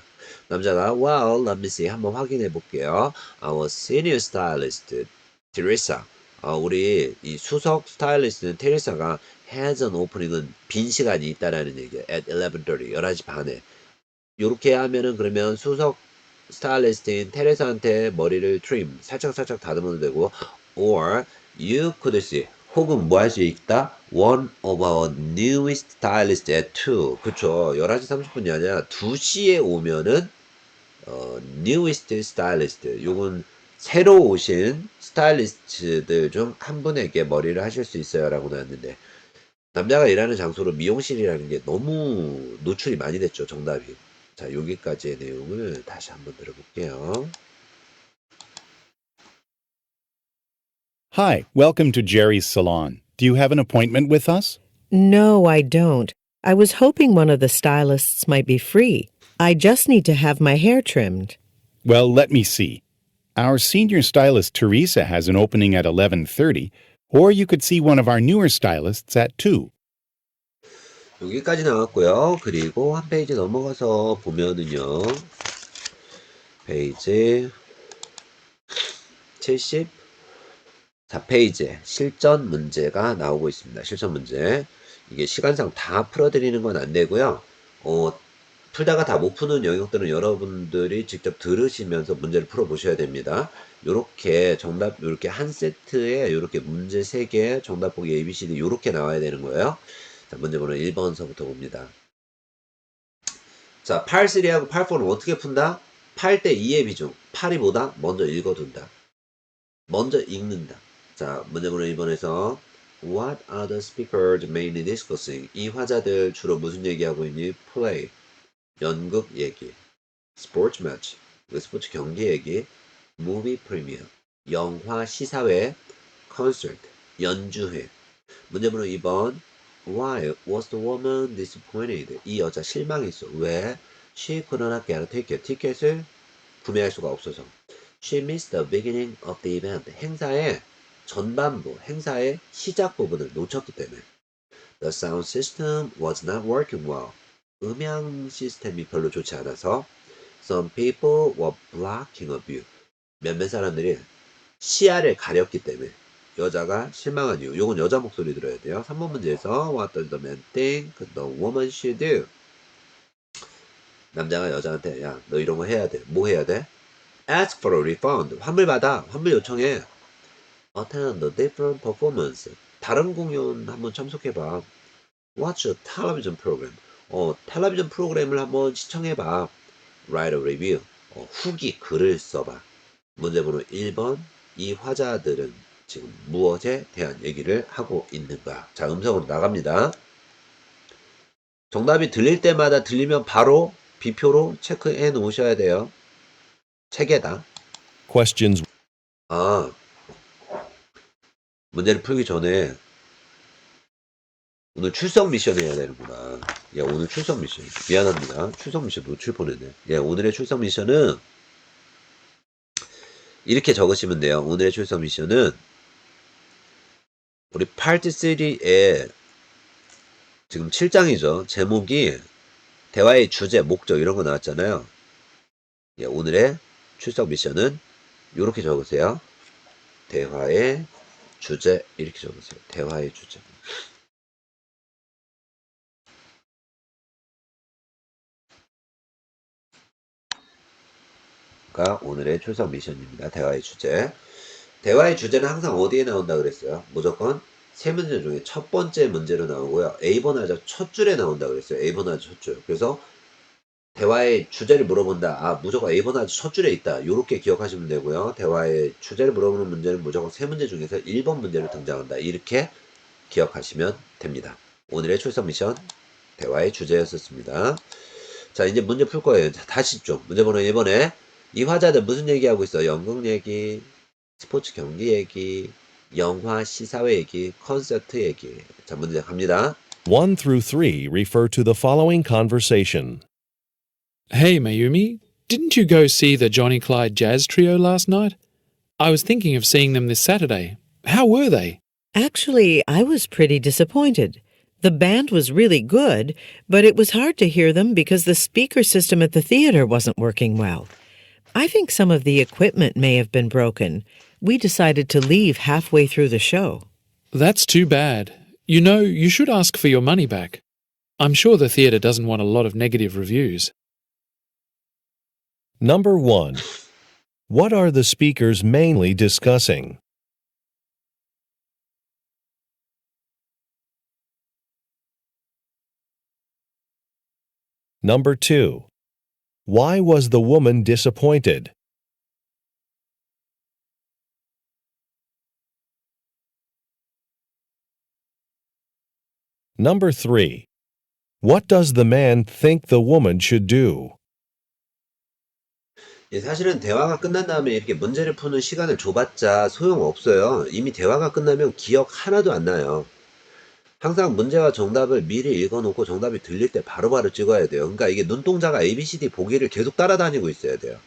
남자가 well, let me see. 한번 확인해 볼게요. Our senior stylist, Teresa. 우리 이 수석 스타일리스트는 테레사가 has an opening은 빈 시간이 있다라는 얘기예요. At 11:30, 11시 반에. 요렇게 하면은 그러면 수석 스타일리스트인 테레사한테 머리를 trim, 살짝 다듬어도 되고 or you could see, 혹은 뭐 할 수 있다? One of our newest stylists at 2. 그쵸. 11시 30분이 아니라 2시에 오면은 newest stylist. 요건 새로 오신 스타일리스트들 중 한 분에게 머리를 하실 수 있어요 라고 나왔는데 남자가 일하는 장소로 미용실이라는 게 너무 노출이 많이 됐죠, 정답이. 자, 여기까지의 내용을 다시 한번 들어볼게요. Hi, welcome to Jerry's Salon. Do you have an appointment with us? No, I don't. I was hoping one of the stylists might be free. I just need to have my hair trimmed. Well, let me see. Our senior stylist Teresa has an opening at 11:30, or you could see one of our newer stylists at 2. 여기까지 나왔고요. 그리고 한 페이지 넘어가서 보면은요. 페이지 74페이지에 실전 문제가 나오고 있습니다. 실전 문제. 이게 시간상 다 풀어드리는 건 안 되고요. 풀다가 다 못 푸는 영역들은 여러분들이 직접 들으시면서 문제를 풀어보셔야 됩니다. 요렇게 정답, 요렇게 한 세트에 요렇게 문제 3개, 정답 보기 ABCD 요렇게 나와야 되는 거예요. 자, 문제 번호 1번서부터 봅니다. 자, 8-3하고 8-4는 어떻게 푼다? 8대 2의 비중. 8이 뭐다? 먼저 읽어둔다. 먼저 읽는다. 자, 문제 번호 1번에서 What are the speakers mainly discussing? 이 화자들 주로 무슨 얘기하고 있니? Play. 연극 얘기, 스포츠 매치, 스포츠 경기 얘기, 무비 프리미어, 영화 시사회, 콘서트, 연주회. 문제번호 2번. Why was the woman disappointed? 이 여자 실망했어. 왜? She could not get a ticket. 티켓을 구매할 수가 없어서. She missed the beginning of the event. 행사의 전반부, 행사의 시작 부분을 놓쳤기 때문에. The sound system was not working well. 음향 시스템이 별로 좋지 않아서 Some people were blocking a view. 몇몇 사람들이 시야를 가렸기 때문에 여자가 실망한 이유. 요건 여자 목소리 들어야 돼요. 3번 문제에서 What does the man think the woman should do? 남자가 여자한테 야, 너 이런 거 해야 돼. 뭐 해야 돼? Ask for a refund. 환불 받아. 환불 요청해. Attend the different performance. 다른 공연 한번 참석해봐. Watch a television program. 텔레비전 프로그램을 한번 시청해봐. Write a review. 후기 글을 써봐. 문제번호 1번. 이 화자들은 지금 무엇에 대한 얘기를 하고 있는가? 자, 음성으로 나갑니다. 정답이 들릴 때마다 들리면 바로 비표로 체크해 놓으셔야 돼요. 책에다. Questions 문제를 풀기 전에 오늘 출석 미션 해야 되는구나. 야, 오늘 출석 미션. 미안합니다. 출석 미션 놓칠 뻔했네. 예, 오늘의 출석 미션은 이렇게 적으시면 돼요. 오늘의 출석 미션은 우리 파트 3의 지금 7장이죠. 제목이 대화의 주제, 목적 이런 거 나왔잖아요. 예, 오늘의 출석 미션은 이렇게 적으세요. 대화의 주제 이렇게 적으세요. 대화의 주제. 가 오늘의 출석 미션입니다. 대화의 주제. 대화의 주제는 항상 어디에 나온다 그랬어요? 무조건 세 문제 중에 첫 번째 문제로 나오고요. A번 하자 첫 줄에 나온다 그랬어요. A번 하자 첫 줄. 그래서 대화의 주제를 물어본다. 무조건 A번 하자 첫 줄에 있다. 이렇게 기억하시면 되고요. 대화의 주제를 물어보는 문제는 무조건 세 문제 중에서 1번 문제로 등장한다. 이렇게 기억하시면 됩니다. 오늘의 출석 미션 대화의 주제였었습니다. 자, 이제 문제 풀 거예요. 자, 다시 좀 문제 번호 1번에 이 화자들 무슨 얘기하고 있어? 연극 얘기, 스포츠 경기 얘기, 영화 시사회 얘기, 콘서트 얘기. 자, 문제 갑니다. 1 through 3 refer to the following conversation. Hey, Mayumi, didn't you go see the Johnny Clyde Jazz Trio last night? I was thinking of seeing them this Saturday. How were they? Actually, I was pretty disappointed. The band was really good, but it was hard to hear them because the speaker system at the theater wasn't working well. I think some of the equipment may have been broken. We decided to leave halfway through the show. That's too bad. You know, you should ask for your money back. I'm sure the theatre doesn't want a lot of negative reviews. Number 1. What are the speakers mainly discussing? Number 2. Why was the woman disappointed? Number 3. What does the man think the woman should do? 예, 사실은 대화가 끝난 다음에 이렇게 문제를 푸는 시간을 줘봤자 소용없어요. 이미 대화가 끝나면 기억 하나도 안 나요. 항상 문제와 정답을 미리 읽어놓고 정답이 들릴 때 바로바로 찍어야 돼요. 그러니까 이게 눈동자가 ABCD 보기를 계속 따라다니고 있어야 돼요.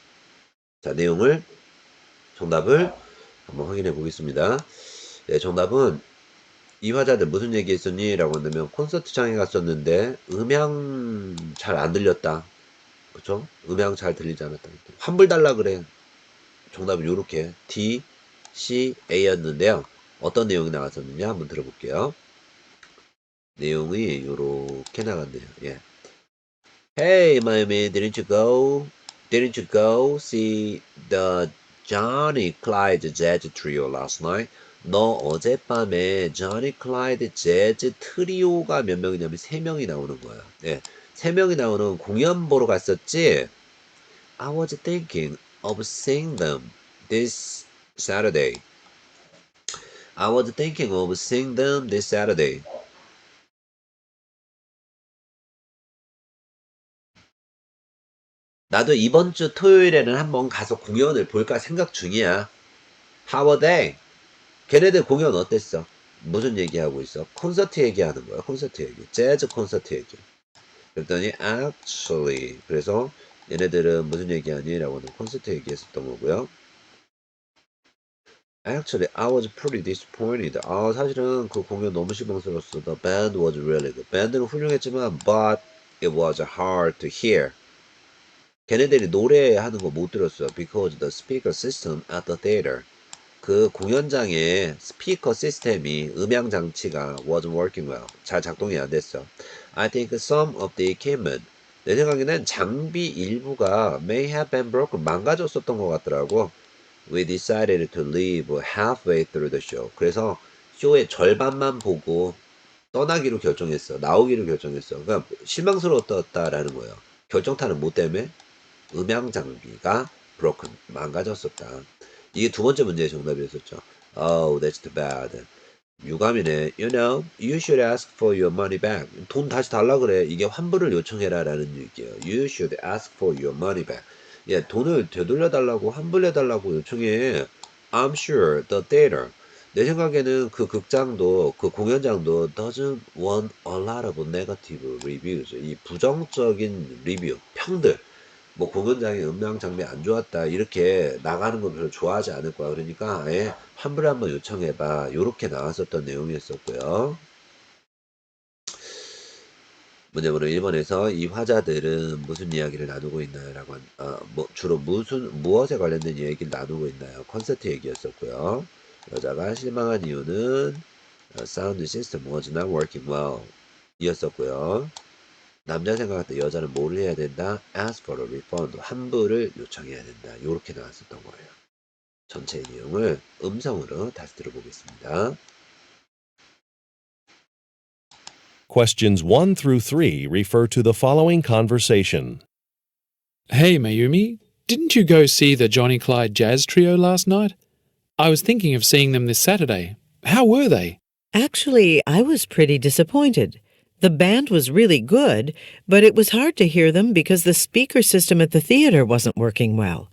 자, 정답을 한번 확인해 보겠습니다. 네, 정답은 이 화자들 무슨 얘기했었니? 라고 한다면 콘서트장에 갔었는데 음향 잘 안 들렸다. 그쵸? 음향 잘 들리지 않았다. 환불 달라 그래. 정답은 요렇게 D, C, A였는데요. 어떤 내용이 나왔었느냐 한번 들어볼게요. 내용이 요렇게 나갔네요. 예. Hey, Miami, didn't you go see the Johnny Clyde Jazz Trio last night? 너 어젯밤에 Johnny Clyde Jazz 트리오가 몇 명이냐면 3명이 나오는 거야. 예. 3명이 나오는 공연 보러 갔었지? I was thinking of seeing them this Saturday. I was thinking of seeing them this Saturday. 나도 이번 주 토요일에는 한번 가서 공연을 볼까 생각 중이야. How are they? 걔네들 공연 어땠어? 무슨 얘기하고 있어? 콘서트 얘기하는 거야. 콘서트 얘기. 재즈 콘서트 얘기. 그랬더니 actually 그래서 얘네들은 무슨 얘기하니? 라고 하는 콘서트 얘기했었던 거고요. Actually, I was pretty disappointed. 사실은 그 공연 너무 실망스러웠어. The band was really good. 밴드는 훌륭했지만 but it was hard to hear. 걔네들이 노래하는 거 못 들었어. Because the speaker system at the theater. 그 공연장의 스피커 시스템이 음향 장치가 wasn't working well. 잘 작동이 안 됐어. I think some of the equipment. 내 생각에는 장비 일부가 may have been broken. 망가졌었던 것 같더라고. We decided to leave halfway through the show. 그래서 쇼의 절반만 보고 떠나기로 결정했어. 나오기로 결정했어. 그러니까 실망스러웠다라는 거예요. 결정타는 뭐 때문에? 음향 장비가 broken, 망가졌었다. 이게 두 번째 문제의 정답이었었죠. Oh, that's too bad. 유감이네. You know, you should ask for your money back. 돈 다시 달라 그래. 이게 환불을 요청해라 라는 얘기예요. You should ask for your money back. 예, 돈을 되돌려 달라고 환불해 달라고 요청해. I'm sure the theater. 내 생각에는 그 극장도 그 공연장도 doesn't want a lot of negative reviews. 이 부정적인 리뷰, 평들. 뭐 공연장의 음향 장비 안 좋았다 이렇게 나가는 거 별로 좋아하지 않을 거야. 그러니까 아예 환불 한번 요청해봐. 요렇게 나왔었던 내용이었었고요. 문제번호 1번에서 이 화자들은 무슨 이야기를 나누고 있나요? 라고 주로 무엇에 관련된 얘기를 나누고 있나요? 콘서트 얘기였었고요. 여자가 실망한 이유는 사운드 시스템 was not working well 이었었고요. 남자 생각할 때 여자는 뭘 해야 된다? Ask for a refund. 환불을 요청해야 된다. 이렇게 나왔었던 거예요. 전체 내용을 음성으로 다시 들어보겠습니다. Questions 1 through 3 refer to the following conversation. Hey, Mayumi, didn't you go see the Johnny Clyde Jazz Trio last night? I was thinking of seeing them this Saturday. How were they? Actually, I was pretty disappointed. The band was really good, but it was hard to hear them because the speaker system at the theater wasn't working well.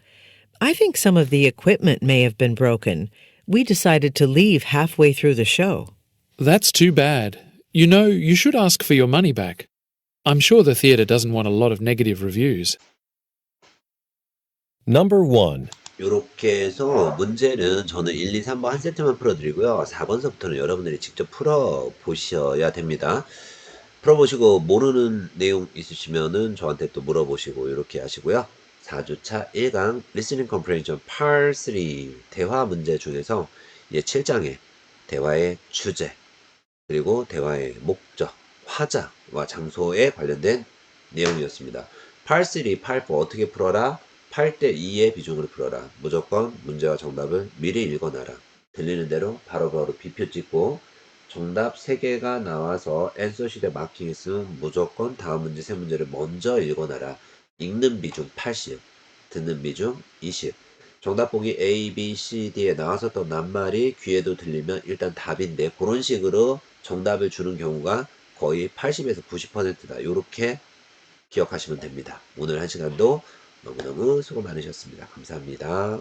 I think some of the equipment may have been broken. We decided to leave halfway through the show. That's too bad. You know, you should ask for your money back. I'm sure the theatre doesn't want a lot of negative reviews. Number 1. 이렇게 해서 문제는 저는 1, 2, 3번 한 세트만 풀어드리고요. 4번서부터는 여러분들이 직접 풀어보셔야 됩니다. 풀어보시고 모르는 내용 있으시면은 저한테 또 물어보시고 이렇게 하시고요. 4주차 1강 Listening Comprehension Part 3 대화 문제 중에서 7장의 대화의 주제 그리고 대화의 목적, 화자와 장소에 관련된 내용이었습니다. Part 3, Part 4 어떻게 풀어라? 8대 2의 비중으로 풀어라. 무조건 문제와 정답을 미리 읽어놔라. 들리는 대로 바로바로 비표 찍고 정답 3개가 나와서 앤서시트에 마킹했으면 무조건 다음 문제 3문제를 먼저 읽어놔라. 읽는 비중 80, 듣는 비중 20. 정답 보기 A, B, C, D에 나왔었던 낱말이 귀에도 들리면 일단 답인데 그런 식으로 정답을 주는 경우가 거의 80에서 90%다. 이렇게 기억하시면 됩니다. 오늘 한 시간도 너무너무 수고 많으셨습니다. 감사합니다.